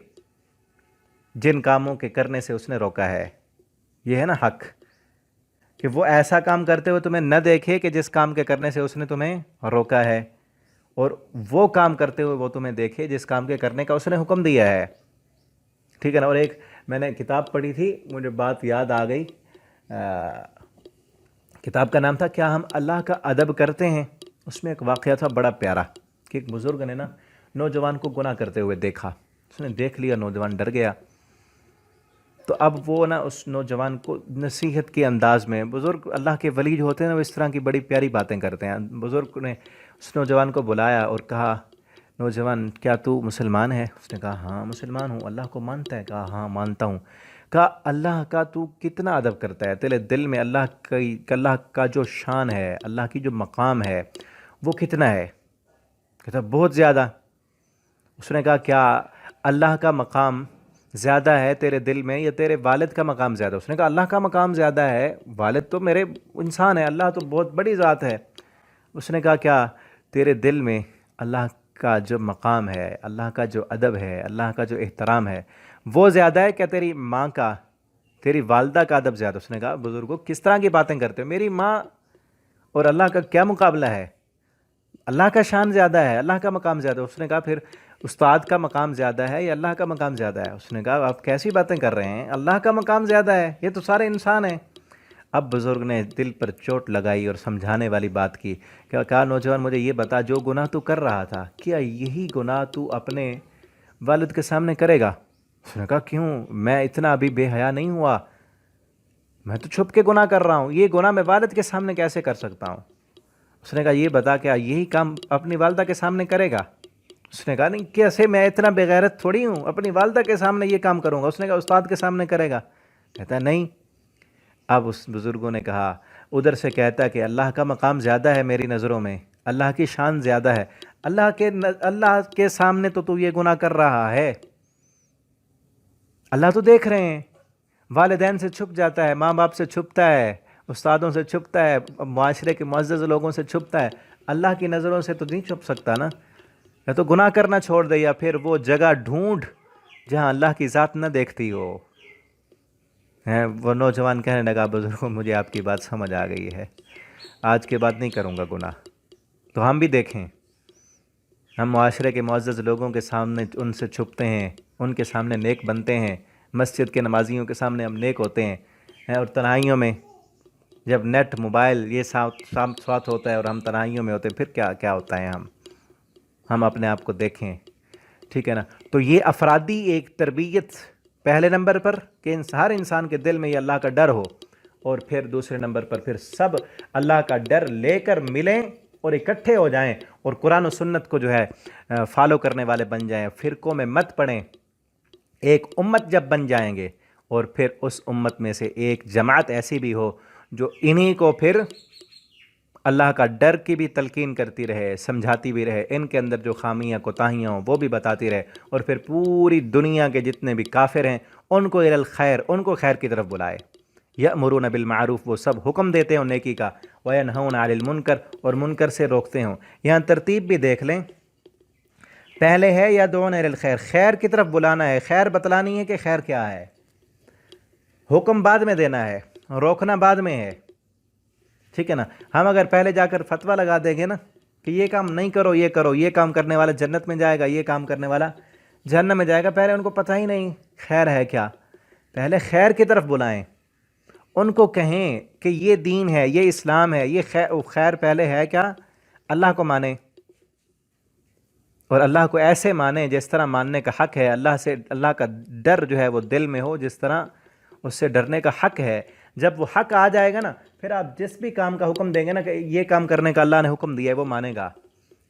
جن کاموں کے کرنے سے اس نے روکا ہے. یہ ہے نا حق، کہ وہ ایسا کام کرتے ہوئے تمہیں نہ دیکھے کہ جس کام کے کرنے سے اس نے تمہیں روکا ہے، اور وہ کام کرتے ہوئے وہ تمہیں دیکھے جس کام کے کرنے کا اس نے حکم دیا ہے، ٹھیک ہے نا۔ اور ایک میں نے کتاب پڑھی تھی، مجھے بات یاد آ گئی، کتاب کا نام تھا کیا ہم اللہ کا ادب کرتے ہیں؟ اس میں ایک واقعہ تھا بڑا پیارا، کہ ایک بزرگ نے نا نوجوان کو گناہ کرتے ہوئے دیکھا، اس نے دیکھ لیا، نوجوان ڈر گیا، تو اب وہ نا اس نوجوان کو نصیحت کے انداز میں، بزرگ اللہ کے ولی جو ہوتے ہیں نا وہ اس طرح کی بڑی پیاری باتیں کرتے ہیں، بزرگ نے اس نوجوان کو بلایا اور کہا، نوجوان کیا تو مسلمان ہے؟ اس نے کہا ہاں مسلمان ہوں، اللہ کو مانتا ہے؟ کہا ہاں مانتا ہوں۔ کہا اللہ کا تو کتنا ادب کرتا ہے، تیرے دل میں اللہ کا جو شان ہے، اللہ کی جو مقام ہے وہ کتنا ہے؟ کہتا بہت زیادہ۔ اس نے کہا کیا اللہ کا مقام زیادہ ہے تیرے دل میں یا تیرے والد کا مقام زیادہ؟ اس نے کہا اللہ کا مقام زیادہ ہے، والد تو میرے انسان ہے، اللہ تو بہت بڑی ذات ہے۔ اس نے کہا کیا تیرے دل میں اللہ کا جو مقام ہے، اللہ کا جو ادب ہے، اللہ کا جو احترام ہے وہ زیادہ ہے کیا تیری ماں کا، تیری والدہ کا ادب زیادہ؟ اس نے کہا بزرگوں کس طرح کی باتیں کرتے ہو، میری ماں اور اللہ کا کیا مقابلہ ہے، اللہ کا شان زیادہ ہے، اللہ کا مقام زیادہ۔ اس نے کہا پھر استاد کا مقام زیادہ ہے یا اللہ کا مقام زیادہ ہے؟ اس نے کہا آپ کیسی باتیں کر رہے ہیں، اللہ کا مقام زیادہ ہے، یہ تو سارے انسان ہیں۔ اب بزرگ نے دل پر چوٹ لگائی اور سمجھانے والی بات کی، کہا نوجوان مجھے یہ بتا، جو گناہ تو کر رہا تھا کیا یہی گناہ تو اپنے والد کے سامنے کرے گا؟ اس نے کہا کیوں، میں اتنا ابھی بے حیا نہیں ہوا، میں تو چھپ کے گناہ کر رہا ہوں، یہ گناہ میں والد کے سامنے کیسے کر سکتا ہوں؟ اس نے کہا یہ بتا کیا یہی کام اپنی والدہ کے سامنے کرے گا؟ اس نے کہا نہیں، کیسے، میں اتنا بے غیرت تھوڑی ہوں اپنی والدہ کے سامنے یہ کام کروں گا۔ اس نے کہا استاد کے سامنے کرے گا؟ کہتا ہے نہیں۔ اب اس بزرگوں نے کہا ادھر سے کہتا کہ اللہ کا مقام زیادہ ہے میری نظروں میں، اللہ کی شان زیادہ ہے، اللہ کے سامنے تو یہ گناہ کر رہا ہے، اللہ تو دیکھ رہے ہیں، والدین سے چھپ جاتا ہے، ماں باپ سے چھپتا ہے، استادوں سے چھپتا ہے، معاشرے کے معزز لوگوں سے چھپتا ہے، اللہ کی نظروں سے تو نہیں چھپ سکتا نا، یا تو گناہ کرنا چھوڑ دے یا پھر وہ جگہ ڈھونڈ جہاں اللہ کی ذات نہ دیکھتی ہو۔ وہ نوجوان کہنے لگا بزرگوں مجھے آپ کی بات سمجھ آ گئی ہے، آج کے بعد نہیں کروں گا گناہ۔ تو ہم بھی دیکھیں، ہم معاشرے کے معزز لوگوں کے سامنے ان سے چھپتے ہیں، ان کے سامنے نیک بنتے ہیں، مسجد کے نمازیوں کے سامنے ہم نیک ہوتے ہیں، اور تنہائیوں میں جب نیٹ موبائل یہ ساتھ ہوتا ہے اور ہم تنہائیوں میں ہوتے ہیں، پھر کیا ہوتا ہے؟ ہم اپنے آپ کو دیکھیں، ٹھیک ہے نا۔ تو یہ افرادی ایک تربیت پہلے نمبر پر کہ ہر انسان کے دل میں یہ اللہ کا ڈر ہو، اور پھر دوسرے نمبر پر پھر سب اللہ کا ڈر لے کر ملیں اور اکٹھے ہو جائیں اور قرآن و سنت کو جو ہے فالو کرنے والے بن جائیں، فرقوں میں مت پڑیں۔ ایک امت جب بن جائیں گے اور پھر اس امت میں سے ایک جماعت ایسی بھی ہو جو انہی کو پھر اللہ کا ڈر کی بھی تلقین کرتی رہے، سمجھاتی بھی رہے، ان کے اندر جو خامیاں کوتاہیاں ہوں وہ بھی بتاتی رہے، اور پھر پوری دنیا کے جتنے بھی کافر ہیں ان کو الی الخیر، ان کو خیر کی طرف بلائے۔ یأمرون بالمعروف، وہ سب حکم دیتے ہیں نیکی کا، وینہون عن المنکر، اور منکر سے روکتے ہوں۔ یہاں ترتیب بھی دیکھ لیں، پہلے ہے یدعون الی الخیر، خیر کی طرف بلانا ہے، خیر بتلانی ہے کہ خیر کیا ہے، حکم بعد میں دینا ہے، روکنا بعد میں ہے، ٹھیک ہے نا۔ ہم اگر پہلے جا کر فتویٰ لگا دیں گے نا کہ یہ کام نہیں کرو، یہ کرو، یہ کام کرنے والا جنت میں جائے گا، یہ کام کرنے والا جہنم میں جائے گا، پہلے ان کو پتہ ہی نہیں خیر ہے کیا، پہلے خیر کی طرف بلائیں، ان کو کہیں کہ یہ دین ہے، یہ اسلام ہے، یہ خیر پہلے ہے کیا، اللہ کو مانیں، اور اللہ کو ایسے مانیں جس طرح ماننے کا حق ہے، اللہ کا ڈر جو ہے وہ دل میں ہو، جس طرح اس سے ڈرنے کا حق ہے۔ جب وہ حق آ جائے گا نا، پھر آپ جس بھی کام کا حکم دیں گے نا کہ یہ کام کرنے کا اللہ نے حکم دیا ہے، وہ مانے گا،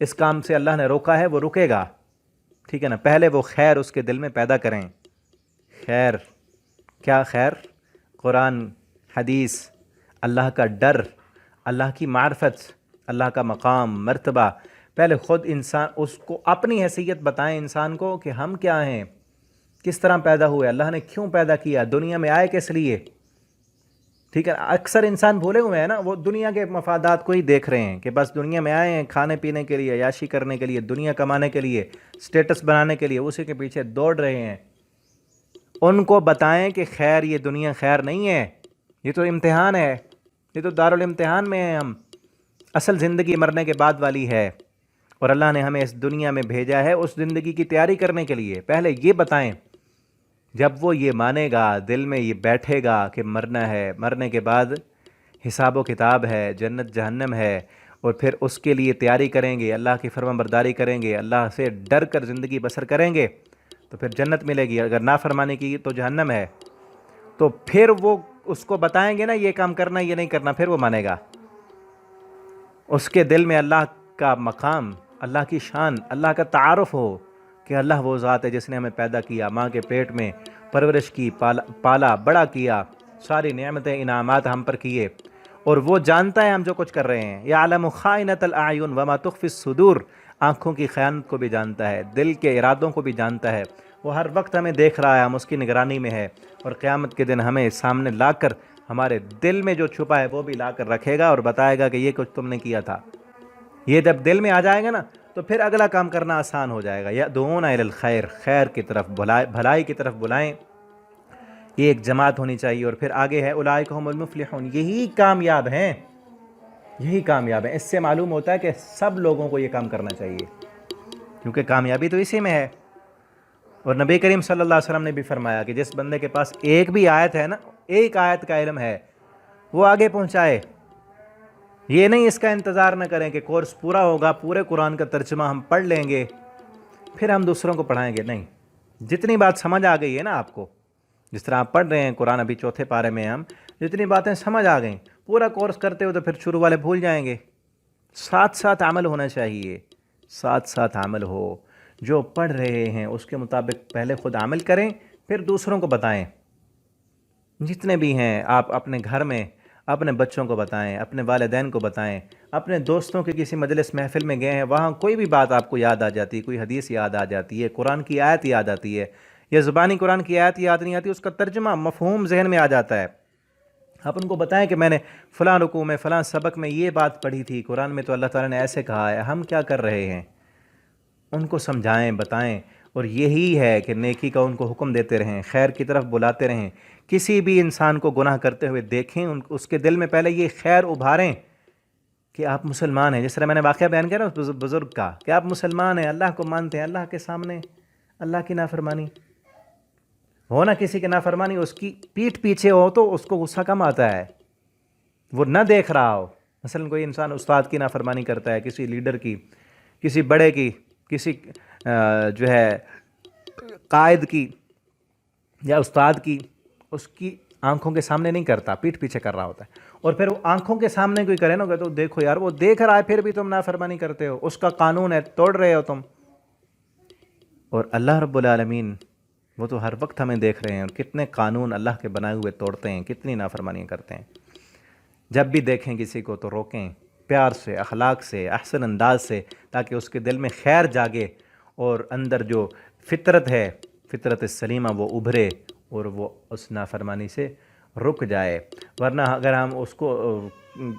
اس کام سے اللہ نے روکا ہے وہ رکے گا، ٹھیک ہے نا۔ پہلے وہ خیر اس کے دل میں پیدا کریں۔ خیر کیا؟ خیر قرآن، حدیث، اللہ کا ڈر، اللہ کی معرفت، اللہ کا مقام، مرتبہ۔ پہلے خود انسان اس کو اپنی حیثیت بتائیں انسان کو کہ ہم کیا ہیں، کس طرح پیدا ہوئے، اللہ نے کیوں پیدا کیا، دنیا میں آئے کس لیے، ٹھیک ہے۔ اکثر انسان بھولے ہوئے ہیں نا، وہ دنیا کے مفادات کو ہی دیکھ رہے ہیں کہ بس دنیا میں آئے ہیں کھانے پینے کے لیے، عیاشی کرنے کے لیے، دنیا کمانے کے لیے، سٹیٹس بنانے کے لیے، اسی کے پیچھے دوڑ رہے ہیں۔ ان کو بتائیں کہ خیر، یہ دنیا خیر نہیں ہے، یہ تو امتحان ہے، یہ تو دارالامتحان میں ہیں ہم، اصل زندگی مرنے کے بعد والی ہے، اور اللہ نے ہمیں اس دنیا میں بھیجا ہے اس زندگی کی تیاری کرنے کے لیے۔ پہلے یہ بتائیں، جب وہ یہ مانے گا، دل میں یہ بیٹھے گا کہ مرنا ہے، مرنے کے بعد حساب و کتاب ہے، جنت جہنم ہے، اور پھر اس کے لیے تیاری کریں گے، اللہ کی فرما برداری کریں گے، اللہ سے ڈر کر زندگی بسر کریں گے تو پھر جنت ملے گی، اگر نافرمانی کی تو جہنم ہے۔ تو پھر وہ اس کو بتائیں گے نا یہ کام کرنا یہ نہیں کرنا، پھر وہ مانے گا۔ اس کے دل میں اللہ کا مقام، اللہ کی شان، اللہ کا تعارف ہو کہ اللہ وہ ذات ہے جس نے ہمیں پیدا کیا، ماں کے پیٹ میں پرورش کی، پالا بڑا کیا، ساری نعمتیں انعامات ہم پر کیے، اور وہ جانتا ہے ہم جو کچھ کر رہے ہیں۔ یعلم خائنۃ الاعین وما تخفی الصدور، آنکھوں کی خیانت کو بھی جانتا ہے، دل کے ارادوں کو بھی جانتا ہے، وہ ہر وقت ہمیں دیکھ رہا ہے، ہم اس کی نگرانی میں ہے، اور قیامت کے دن ہمیں سامنے لا کر ہمارے دل میں جو چھپا ہے وہ بھی لا کر رکھے گا اور بتائے گا کہ یہ کچھ تم نے کیا تھا۔ یہ جب دل میں آ جائے گا نا تو پھر اگلا کام کرنا آسان ہو جائے گا۔ یدعون الی الخیر، خیر کی طرف، بھلائی کی طرف بلائیں، یہ ایک جماعت ہونی چاہیے۔ اور پھر آگے ہے اولئک هم المفلحون، یہی کامیاب ہیں، یہی کامیاب ہیں۔ اس سے معلوم ہوتا ہے کہ سب لوگوں کو یہ کام کرنا چاہیے، کیونکہ کامیابی تو اسی میں ہے۔ اور نبی کریم صلی اللہ علیہ وسلم نے بھی فرمایا کہ جس بندے کے پاس ایک بھی آیت ہے نا، ایک آیت کا علم ہے، وہ آگے پہنچائے۔ یہ نہیں اس کا انتظار نہ کریں کہ کورس پورا ہوگا، پورے قرآن کا ترجمہ ہم پڑھ لیں گے پھر ہم دوسروں کو پڑھائیں گے، نہیں۔ جتنی بات سمجھ آ گئی ہے نا آپ کو، جس طرح آپ پڑھ رہے ہیں قرآن، ابھی چوتھے پارے میں ہم، جتنی باتیں سمجھ آ گئیں، پورا کورس کرتے ہو تو پھر شروع والے بھول جائیں گے۔ ساتھ ساتھ عمل ہونا چاہیے، ساتھ ساتھ عمل ہو، جو پڑھ رہے ہیں اس کے مطابق پہلے خود عمل کریں، پھر دوسروں کو بتائیں۔ جتنے بھی ہیں آپ اپنے گھر میں اپنے بچوں کو بتائیں، اپنے والدین کو بتائیں، اپنے دوستوں کے کسی مجلس محفل میں گئے ہیں، وہاں کوئی بھی بات آپ کو یاد آ جاتی ہے، کوئی حدیث یاد آ جاتی ہے، قرآن کی آیت یاد آتی ہے، یا زبانی قرآن کی آیت یاد نہیں آتی، اس کا ترجمہ مفہوم ذہن میں آ جاتا ہے، آپ ان کو بتائیں کہ میں نے فلاں رکوع میں فلاں سبق میں یہ بات پڑھی تھی، قرآن میں تو اللہ تعالیٰ نے ایسے کہا ہے، ہم کیا کر رہے ہیں، ان کو سمجھائیں، بتائیں۔ اور یہی ہے کہ نیکی کا ان کو حکم دیتے رہیں، خیر کی طرف بلاتے رہیں۔ کسی بھی انسان کو گناہ کرتے ہوئے دیکھیں، اس کے دل میں پہلے یہ خیر ابھاریں کہ آپ مسلمان ہیں۔ جس طرح میں نے واقعہ بیان کیا نا اس بزرگ کا، کہ آپ مسلمان ہیں، اللہ کو مانتے ہیں، اللہ کے سامنے اللہ کی نافرمانی ہو نا، کسی کی نافرمانی اس کی پیٹھ پیچھے ہو تو اس کو غصہ کم آتا ہے، وہ نہ دیکھ رہا ہو۔ مثلا کوئی انسان استاد کی نافرمانی کرتا ہے، کسی لیڈر کی، کسی بڑے کی، کسی جو ہے قائد کی یا استاد کی، اس کی آنکھوں کے سامنے نہیں کرتا، پیٹھ پیچھے کر رہا ہوتا ہے، اور پھر وہ آنکھوں کے سامنے کوئی کرے نا کہ تو دیکھو یار وہ دیکھ رہا ہے پھر بھی تم نافرمانی کرتے ہو، اس کا قانون ہے، توڑ رہے ہو تم۔ اور اللہ رب العالمین وہ تو ہر وقت ہمیں دیکھ رہے ہیں، اور کتنے قانون اللہ کے بنائے ہوئے توڑتے ہیں، کتنی نافرمانیاں کرتے ہیں۔ جب بھی دیکھیں کسی کو تو روکیں، پیار سے، اخلاق سے، احسن انداز سے، تاکہ اس کے دل میں خیر جاگے، اور اندر جو فطرت ہے، فطرت سلیمہ، وہ ابھرے اور وہ اس نافرمانی سے رک جائے۔ ورنہ اگر ہم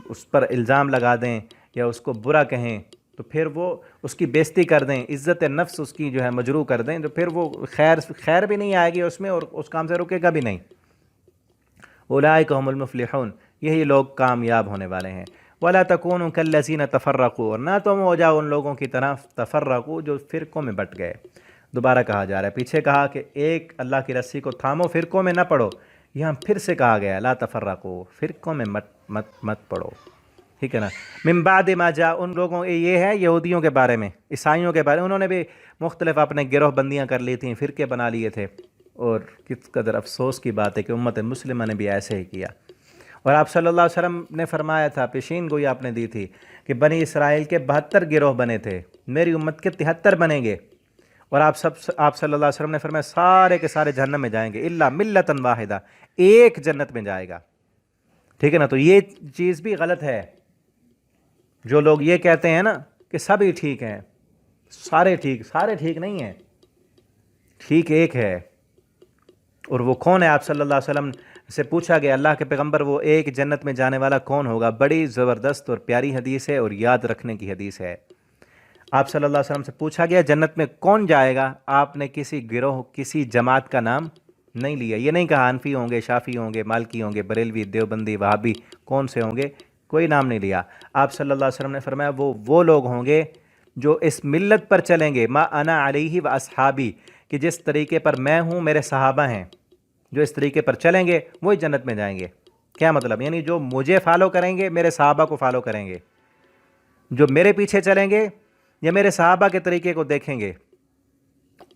اس پر الزام لگا دیں یا اس کو برا کہیں تو پھر وہ اس کی بےزتی کر دیں، عزت نفس اس کی جو ہے مجروح کر دیں، تو پھر وہ خیر بھی نہیں آئے گی اس میں، اور اس کام سے رکے گا بھی نہیں۔ اولئک هم المفلحون، یہی لوگ کامیاب ہونے والے ہیں۔ ولا تکونوا کالذین تفرقوا، اور نہ تم ہو جاؤ ان لوگوں کی طرح تفرقوا جو فرقوں میں بٹ گئے۔ دوبارہ کہا جا رہا ہے، پیچھے کہا کہ ایک اللہ کی رسی کو تھامو، فرقوں میں نہ پڑو، یہاں پھر سے کہا گیا لا تفرقوا، فرقوں میں مت پڑو، ٹھیک ہے نا۔ من بعد ما جاء، ان لوگوں یہ ہے یہودیوں کے بارے میں، عیسائیوں کے بارے میں، انہوں نے بھی مختلف اپنے گروہ بندیاں کر لی تھیں، فرقے بنا لیے تھے، اور کس قدر افسوس کی بات ہے کہ امت مسلمہ نے بھی ایسے ہی کیا۔ اور آپ صلی اللہ علیہ وسلم نے فرمایا تھا، پیشین گوئی آپ نے دی تھی کہ بنی اسرائیل کے 72 گروہ بنے تھے، میری امت کے 73 بنیں گے، اور آپ صلی اللہ علیہ وسلم نے فرمایا سارے کے سارے جہنم میں جائیں گے الا ملۃ واحدہ، ایک جنت میں جائے گا، ٹھیک ہے نا۔ تو یہ چیز بھی غلط ہے، جو لوگ یہ کہتے ہیں نا کہ سبھی ٹھیک ہیں، سارے ٹھیک نہیں ہیں، ٹھیک ایک ہے، اور وہ کون ہے؟ آپ صلی اللہ علیہ وسلم سے پوچھا گیا، اللہ کے پیغمبر وہ ایک جنت میں جانے والا کون ہوگا؟ بڑی زبردست اور پیاری حدیث ہے اور یاد رکھنے کی حدیث ہے۔ آپ صلی اللہ علیہ وسلم سے پوچھا گیا جنت میں کون جائے گا؟ آپ نے کسی گروہ، کسی جماعت کا نام نہیں لیا، یہ نہیں کہا حنفی ہوں گے، شافی ہوں گے، مالکی ہوں گے، بریلوی، دیوبندی، وہابی، کون سے ہوں گے، کوئی نام نہیں لیا۔ آپ صلی اللہ علیہ وسلم نے فرمایا وہ لوگ ہوں گے جو اس ملت پر چلیں گے، ما انا علیہ و اصحابی، کہ جس طریقے پر میں ہوں میرے صحابہ ہیں، جو اس طریقے پر چلیں گے وہی جنت میں جائیں گے۔ کیا مطلب؟ یعنی جو مجھے فالو کریں گے میرے صحابہ کو فالو کریں گے، جو میرے پیچھے چلیں گے یا میرے صحابہ کے طریقے کو دیکھیں گے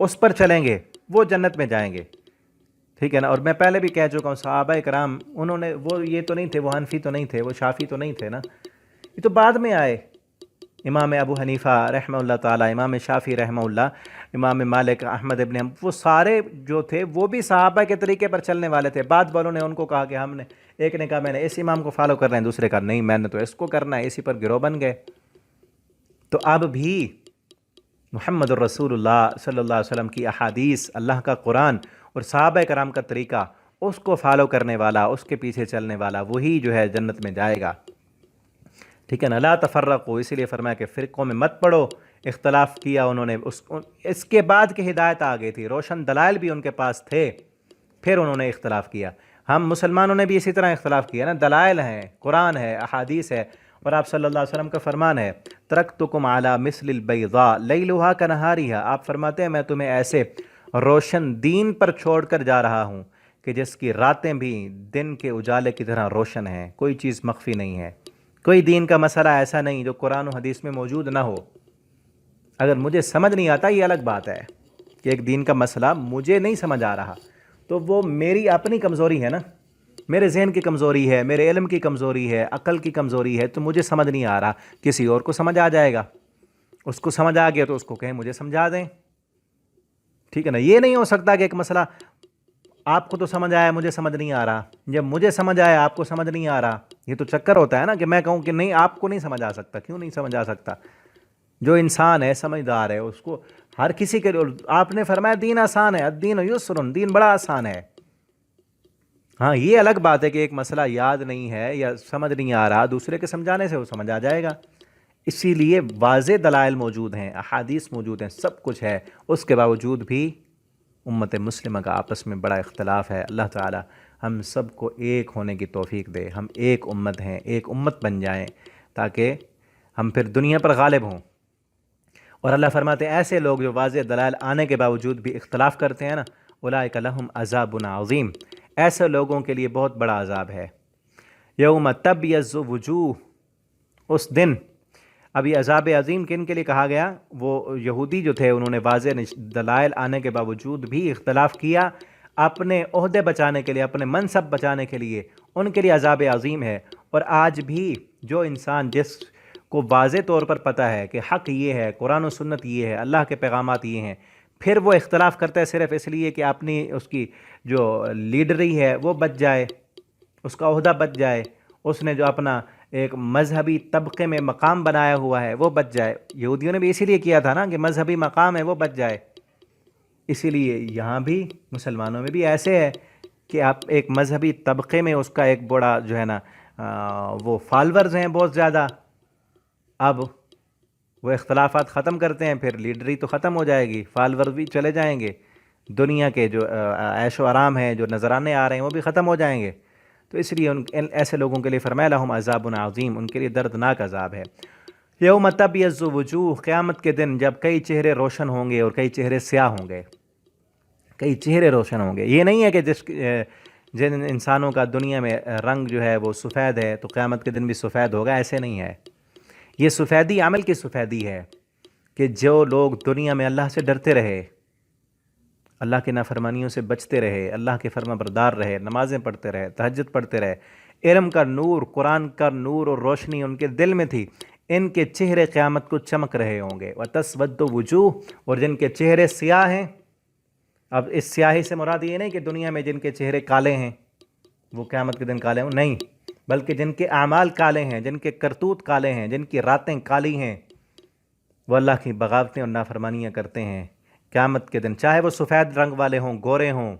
اس پر چلیں گے وہ جنت میں جائیں گے، ٹھیک ہے نا۔ اور میں پہلے بھی کہہ چکا ہوں صحابہ کرام انہوں نے وہ یہ تو نہیں تھے، وہ حنفی تو نہیں تھے، وہ شافی تو نہیں تھے نا، یہ تو بعد میں آئے۔ امام ابو حنیفہ رحمہ اللہ تعالی، امام شافی رحمہ اللہ، امام مالک، احمد ابن وہ سارے جو تھے وہ بھی صحابہ کے طریقے پر چلنے والے تھے۔ بعد والوں نے ان کو کہا کہ ہم نے، ایک نے کہا میں نے اس امام کو فالو کرنا ہے، دوسرے کا نہیں میں نے تو اس کو کرنا ہے، اسی پر گروہ بن گئے۔ تو اب بھی محمد الرسول اللہ صلی اللہ علیہ وسلم کی احادیث، اللہ کا قرآن اور صحابہ کرام کا طریقہ، اس کو فالو کرنے والا، اس کے پیچھے چلنے والا وہی جو ہے جنت میں جائے گا، ٹھیک ہے نا۔ لا تفرقوا، اسی لیے فرمایا کہ فرقوں میں مت پڑو، اختلاف کیا انہوں نے، اس کے بعد کی ہدایت آ گئی تھی، روشن دلائل بھی ان کے پاس تھے، پھر انہوں نے اختلاف کیا۔ ہم مسلمانوں نے بھی اسی طرح اختلاف کیا نا، دلائل ہیں، قرآن ہے، احادیث ہے، اور آپ صلی اللہ علیہ وسلم کا فرمان ہے ترکتکم علی مثل البیضاء لیلھا کنہارھا، آپ فرماتے ہیں میں تمہیں ایسے روشن دین پر چھوڑ کر جا رہا ہوں کہ جس کی راتیں بھی دن کے اجالے کی طرح روشن ہیں، کوئی چیز مخفی نہیں ہے، کوئی دین کا مسئلہ ایسا نہیں جو قرآن و حدیث میں موجود نہ ہو۔ اگر مجھے سمجھ نہیں آتا یہ الگ بات ہے کہ ایک دین کا مسئلہ مجھے نہیں سمجھ آ رہا تو وہ میری اپنی کمزوری ہے نا، میرے ذہن کی کمزوری ہے، میرے علم کی کمزوری ہے، عقل کی کمزوری ہے، تو مجھے سمجھ نہیں آ رہا، کسی اور کو سمجھ آ جائے گا، اس کو سمجھ آ گیا تو اس کو کہیں مجھے سمجھا دیں، ٹھیک ہے نا۔ یہ نہیں ہو سکتا کہ ایک مسئلہ آپ کو تو سمجھ آیا مجھے سمجھ نہیں آ رہا، جب مجھے سمجھ آیا آپ کو سمجھ نہیں آ رہا، یہ تو چکر ہوتا ہے نا کہ میں کہوں کہ نہیں آپ کو نہیں سمجھ آ سکتا۔ کیوں نہیں سمجھ آ سکتا؟ جو انسان ہے سمجھدار ہے اس کو ہر کسی کے، آپ نے فرمایا دین آسان ہے، الدین یسر، دین بڑا آسان ہے۔ ہاں یہ الگ بات ہے کہ ایک مسئلہ یاد نہیں ہے یا سمجھ نہیں آ رہا، دوسرے کے سمجھانے سے وہ سمجھ آ جائے گا۔ اسی لیے واضح دلائل موجود ہیں، احادیث موجود ہیں، سب کچھ ہے، اس کے باوجود بھی امت مسلمہ کا آپس میں بڑا اختلاف ہے۔ اللہ تعالی ہم سب کو ایک ہونے کی توفیق دے، ہم ایک امت ہیں، ایک امت بن جائیں تاکہ ہم پھر دنیا پر غالب ہوں۔ اور اللہ فرماتے ہیں ایسے لوگ جو واضح دلائل آنے کے باوجود بھی اختلاف کرتے ہیں نا، اولئک لہم عذاب عظیم، ایسے لوگوں کے لیے بہت بڑا عذاب ہے۔ یوم تبیض وجوہ، اس دن، اب یہ عذاب عظیم کن کے لیے کہا گیا؟ وہ یہودی جو تھے انہوں نے واضح دلائل آنے کے باوجود بھی اختلاف کیا، اپنے عہدے بچانے کے لیے، اپنے منصب بچانے کے لیے، ان کے لیے عذاب عظیم ہے۔ اور آج بھی جو انسان جس کو واضح طور پر پتہ ہے کہ حق یہ ہے، قرآن و سنت یہ ہے، اللہ کے پیغامات یہ ہیں، پھر وہ اختلاف کرتا ہے صرف اس لیے کہ اپنی اس کی جو لیڈری ہے وہ بچ جائے، اس کا عہدہ بچ جائے، اس نے جو اپنا ایک مذہبی طبقے میں مقام بنایا ہوا ہے وہ بچ جائے۔ یہودیوں نے بھی اسی لیے کیا تھا نا کہ مذہبی مقام ہے وہ بچ جائے۔ اسی لیے یہاں بھی مسلمانوں میں بھی ایسے ہے کہ آپ ایک مذہبی طبقے میں اس کا ایک بڑا جو ہے نا وہ فالورز ہیں بہت زیادہ، اب وہ اختلافات ختم کرتے ہیں پھر لیڈری تو ختم ہو جائے گی، فالور بھی چلے جائیں گے، دنیا کے جو عیش و آرام ہیں، جو نذرانے آ رہے ہیں وہ بھی ختم ہو جائیں گے۔ تو اس لیے ایسے لوگوں کے لیے فرمایا لہم عذاب عظیم، ان کے لیے دردناک عذاب ہے۔ یوم تبیض وجوہ، قیامت کے دن جب کئی چہرے روشن ہوں گے اور کئی چہرے سیاہ ہوں گے، کئی چہرے روشن ہوں گے۔ یہ نہیں ہے کہ جن انسانوں کا دنیا میں رنگ جو ہے وہ سفید ہے تو قیامت کے دن بھی سفید ہوگا، ایسے نہیں ہے۔ یہ سفیدی عمل کی سفیدی ہے کہ جو لوگ دنیا میں اللہ سے ڈرتے رہے، اللہ کے نافرمانیوں سے بچتے رہے، اللہ کے فرما بردار رہے، نمازیں پڑھتے رہے، تہجد پڑھتے رہے، علم کا نور، قرآن کا نور اور روشنی ان کے دل میں تھی، ان کے چہرے قیامت کو چمک رہے ہوں گے۔ وَتَسْوَدُّ وُجُوهٌ، اور جن کے چہرے سیاہ ہیں، اب اس سیاہی سے مراد یہ نہیں کہ دنیا میں جن کے چہرے کالے ہیں وہ قیامت کے دن کالے ہوں، نہیں، بلکہ جن کے اعمال کالے ہیں، جن کے کرتوت کالے ہیں، جن کی راتیں کالی ہیں، وہ اللہ کی بغاوتیں اور نافرمانیاں کرتے ہیں قیامت کے دن، چاہے وہ سفید رنگ والے ہوں، گورے ہوں،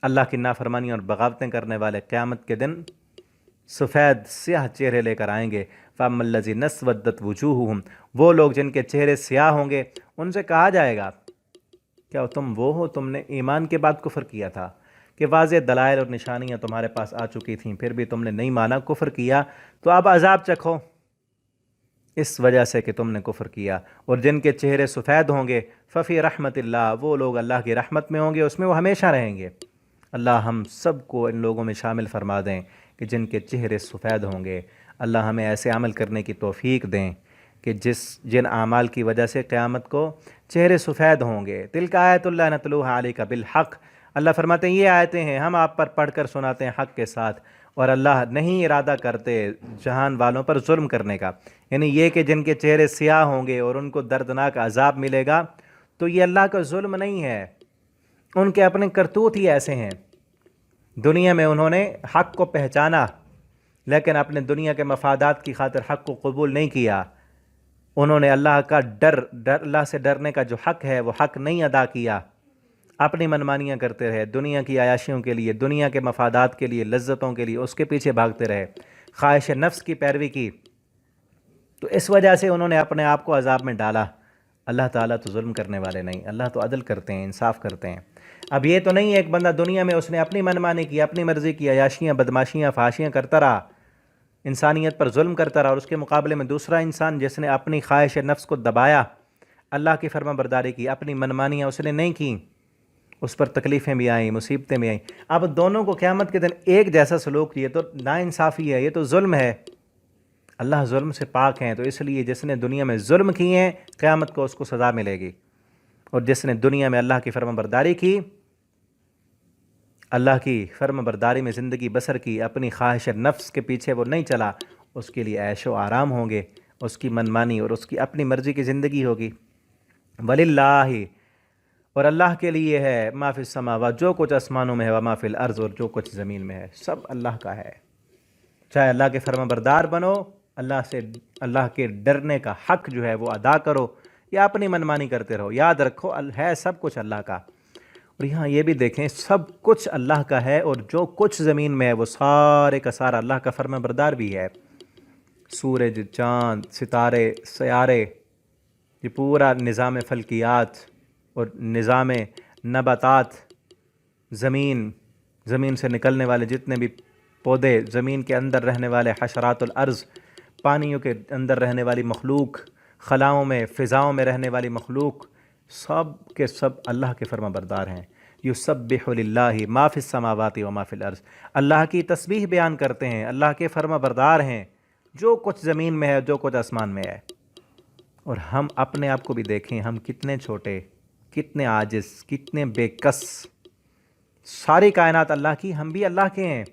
اللہ کی نافرمانیاں اور بغاوتیں کرنے والے قیامت کے دن سفید سیاہ چہرے لے کر آئیں گے۔ فَأَمَّا الَّذِينَ اسْوَدَّتْ وُجُوهُهُمْ، وہ لوگ جن کے چہرے سیاہ ہوں گے ان سے کہا جائے گا کیا تم وہ ہو، تم نے ایمان کے بعد کفر کیا تھا، کہ واضح دلائل اور نشانیاں تمہارے پاس آ چکی تھیں، پھر بھی تم نے نہیں مانا، کفر کیا، تو اب عذاب چکھو اس وجہ سے کہ تم نے کفر کیا۔ اور جن کے چہرے سفید ہوں گے ففی رحمت اللہ، وہ لوگ اللہ کی رحمت میں ہوں گے، اس میں وہ ہمیشہ رہیں گے۔ اللہ ہم سب کو ان لوگوں میں شامل فرما دیں کہ جن کے چہرے سفید ہوں گے۔ اللہ ہمیں ایسے عمل کرنے کی توفیق دیں کہ جن اعمال کی وجہ سے قیامت کو چہرے سفید ہوں گے۔ تلک آیت اللہ نتلوہا علیک بالحق، اللہ فرماتے ہیں یہ آیتیں ہیں ہم آپ پر پڑھ کر سناتے ہیں حق کے ساتھ، اور اللہ نہیں ارادہ کرتے جہان والوں پر ظلم کرنے کا۔ یعنی یہ کہ جن کے چہرے سیاہ ہوں گے اور ان کو دردناک عذاب ملے گا، تو یہ اللہ کا ظلم نہیں ہے، ان کے اپنے کرتوت ہی ایسے ہیں۔ دنیا میں انہوں نے حق کو پہچانا لیکن اپنے دنیا کے مفادات کی خاطر حق کو قبول نہیں کیا، انہوں نے اللہ کا اللہ سے ڈرنے کا جو حق ہے وہ حق نہیں ادا کیا، اپنی منمانیاں کرتے رہے، دنیا کی عیاشیوں کے لیے، دنیا کے مفادات کے لیے، لذتوں کے لیے اس کے پیچھے بھاگتے رہے، خواہش نفس کی پیروی کی، تو اس وجہ سے انہوں نے اپنے آپ کو عذاب میں ڈالا۔ اللہ تعالیٰ تو ظلم کرنے والے نہیں، اللہ تو عدل کرتے ہیں، انصاف کرتے ہیں۔ اب یہ تو نہیں ہے ایک بندہ دنیا میں اس نے اپنی منمانی کی، اپنی مرضی کی، عیاشیاں، بدماشیاں، فحاشیاں کرتا رہا، انسانیت پر ظلم کرتا رہا، اور اس کے مقابلے میں دوسرا انسان جس نے اپنی خواہش نفس کو دبایا، اللہ کی فرما برداری کی، اپنی منمانیاں اس نے نہیں کیں، اس پر تکلیفیں بھی آئیں، مصیبتیں بھی آئیں۔ اب دونوں کو قیامت کے دن ایک جیسا سلوک، یہ تو ناانصافی ہے، یہ تو ظلم ہے۔ اللہ ظلم سے پاک ہیں، تو اس لیے جس نے دنیا میں ظلم کیے ہیں قیامت کو اس کو سزا ملے گی، اور جس نے دنیا میں اللہ کی فرما برداری کی، اللہ کی فرما برداری میں زندگی بسر کی، اپنی خواہش نفس کے پیچھے وہ نہیں چلا، اس کے لیے عیش و آرام ہوں گے، اس کی منمانی اور اس کی اپنی مرضی کی زندگی ہوگی۔ وَلِلَّهِ، اور اللہ کے لیے ہے ما فی السماوات، جو کچھ آسمانوں میں ہے، وما فی الارض، اور جو کچھ زمین میں ہے، سب اللہ کا ہے۔ چاہے اللہ کے فرما بردار بنو، اللہ کے ڈرنے کا حق جو ہے وہ ادا کرو، یا اپنی منمانی کرتے رہو، یاد رکھو ہے سب کچھ اللہ کا۔ اور یہاں یہ بھی دیکھیں سب کچھ اللہ کا ہے، اور جو کچھ زمین میں ہے وہ سارے کا سارا اللہ کا فرما بردار بھی ہے۔ سورج، چاند، ستارے، سیارے، یہ پورا نظام فلکیات اور نظام نباتات، زمین سے نکلنے والے جتنے بھی پودے، زمین کے اندر رہنے والے حشرات الارض، پانیوں کے اندر رہنے والی مخلوق، خلاؤں میں، فضاؤں میں رہنے والی مخلوق، سب کے سب اللہ کے فرما بردار ہیں۔ یسبح للہ ما فی السماوات و ما فی الارض، اللہ کی تسبیح بیان کرتے ہیں، اللہ کے فرما بردار ہیں، جو کچھ زمین میں ہے، جو کچھ آسمان میں ہے۔ اور ہم اپنے آپ کو بھی دیکھیں، ہم کتنے چھوٹے، کتنے عاجز، کتنے بے کس۔ ساری کائنات اللہ کی، ہم بھی اللہ کے ہیں،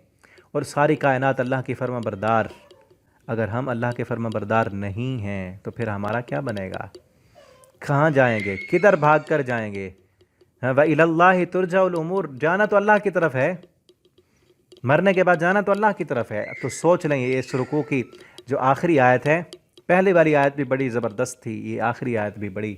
اور ساری کائنات اللہ کی فرما بردار۔ اگر ہم اللہ کے فرما بردار نہیں ہیں تو پھر ہمارا کیا بنے گا؟ کہاں جائیں گے؟ کدھر بھاگ کر جائیں گے؟ وَإِلَى اللَّهِ تُرْجَعُ الْأُمُورُ، جانا تو اللہ کی طرف ہے، مرنے کے بعد جانا تو اللہ کی طرف ہے۔ تو سوچ لیں یہ اس رکوع کی جو آخری آیت ہے، پہلی والی آیت بھی بڑی زبردست تھی، یہ آخری آیت بھی بڑی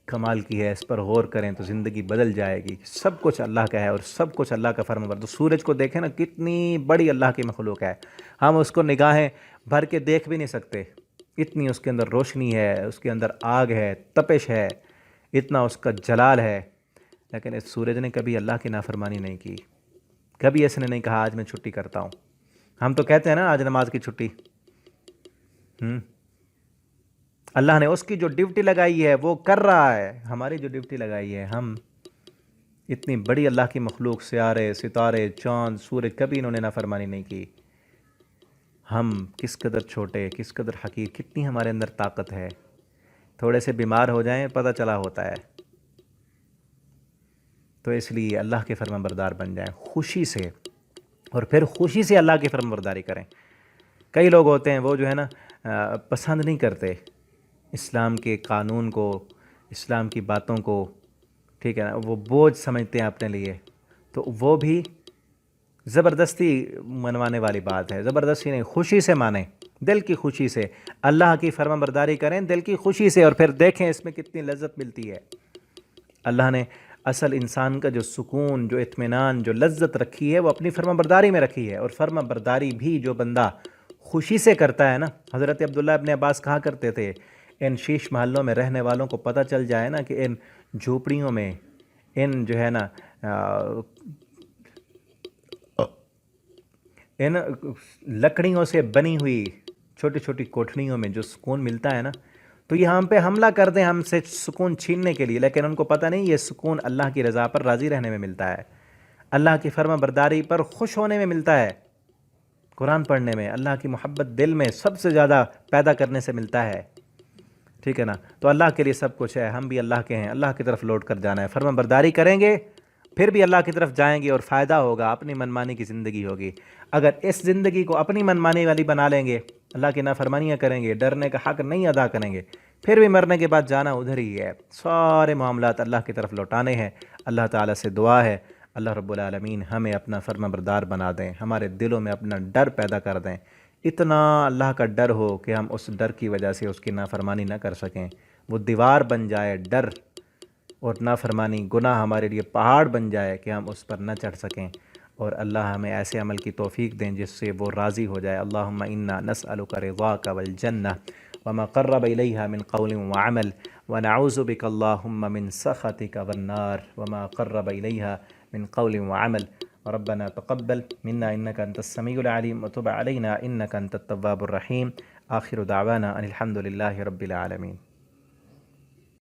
کمال کی ہے، اس پر غور کریں تو زندگی بدل جائے گی۔ سب کچھ اللہ کا ہے اور سب کچھ اللہ کا فرما بردار۔ سورج کو دیکھیں نا، کتنی بڑی اللہ کی مخلوق ہے، ہم اس کو نگاہیں بھر کے دیکھ بھی نہیں سکتے، اتنی اس کے اندر روشنی ہے، اس کے اندر آگ ہے، تپش ہے، اتنا اس کا جلال ہے، لیکن اس سورج نے کبھی اللہ کی نافرمانی نہیں کی، کبھی اس نے نہیں کہا آج میں چھٹی کرتا ہوں۔ ہم تو کہتے ہیں نا آج نماز کی چھٹی، اللہ نے اس کی جو ڈیوٹی لگائی ہے وہ کر رہا ہے، ہماری جو ڈیوٹی لگائی ہے، ہم اتنی بڑی اللہ کی مخلوق، سیارے، ستارے، چاند، سورج، کبھی انہوں نے نافرمانی نہیں کی۔ ہم کس قدر چھوٹے، کس قدر حقیر، کتنی ہمارے اندر طاقت ہے، تھوڑے سے بیمار ہو جائیں پتہ چلا ہوتا ہے۔ تو اس لیے اللہ کے فرما بردار بن جائیں خوشی سے، اور پھر خوشی سے اللہ کی فرما برداری کریں۔ کئی لوگ ہوتے ہیں وہ جو ہے نا پسند نہیں کرتے اسلام کے قانون کو، اسلام کی باتوں کو، ٹھیک ہے نا، وہ بوجھ سمجھتے ہیں اپنے لیے، تو وہ بھی زبردستی منوانے والی بات ہے۔ زبردستی نہیں، خوشی سے مانیں، دل کی خوشی سے اللہ کی فرما برداری کریں، دل کی خوشی سے، اور پھر دیکھیں اس میں کتنی لذت ملتی ہے۔ اللہ نے اصل انسان کا جو سکون، جو اطمینان، جو لذت رکھی ہے وہ اپنی فرما برداری میں رکھی ہے، اور فرما برداری بھی جو بندہ خوشی سے کرتا ہے نا، حضرت عبداللہ ابن عباس کہا کرتے تھے، ان شیش محلوں میں رہنے والوں کو پتہ چل جائے نا کہ ان جھوپڑیوں میں، ان جو ہے نا ان لکڑیوں سے بنی ہوئی چھوٹی چھوٹی کوٹھڑیوں میں جو سکون ملتا ہے نا، تو یہ ہم پہ حملہ کر دیں ہم سے سکون چھیننے کے لیے، لیکن ان کو پتہ نہیں یہ سکون اللہ کی رضا پر راضی رہنے میں ملتا ہے، اللہ کی فرما برداری پر خوش ہونے میں ملتا ہے، قرآن پڑھنے میں، اللہ کی محبت دل میں سب سے زیادہ پیدا کرنے سے ملتا ہے، ٹھیک ہے نا؟ تو اللہ کے لیے سب کچھ ہے، ہم بھی اللہ کے ہیں، اللہ کی طرف لوٹ کر جانا ہے، فرما برداری کریں گے پھر بھی اللہ کی طرف جائیں گے اور فائدہ ہوگا، اپنی منمانی کی زندگی ہوگی۔ اگر اس زندگی کو اپنی منمانی والی بنا لیں گے، اللہ کی نافرمانیاں کریں گے، ڈرنے کا حق نہیں ادا کریں گے، پھر بھی مرنے کے بعد جانا ادھر ہی ہے، سارے معاملات اللہ کی طرف لوٹانے ہیں۔ اللہ تعالیٰ سے دعا ہے اللہ رب العالمین ہمیں اپنا فرما بردار بنا دیں، ہمارے دلوں میں اپنا ڈر پیدا کر دیں، اتنا اللہ کا ڈر ہو کہ ہم اس ڈر کی وجہ سے اس کی نافرمانی نہ کر سکیں، وہ دیوار بن جائے ڈر اور نافرمانی گناہ ہمارے لیے پہاڑ بن جائے کہ ہم اس پر نہ چڑھ سکیں، اور اللہ ہمیں ایسے عمل کی توفیق دیں جس سے وہ راضی ہو جائے۔ اللہم انا نسألک رضاک والجنہ وما قرب الیہا من قول وعمل ونعوذ بک اللہم من سخطک والنار وما قرب الیہا من قول وعمل۔ ربنا تقبل منا انك انت السميع العليم وتب علينا انك انت التواب الرحيم۔ آخر دعوانا ان الحمد لله رب العالمين۔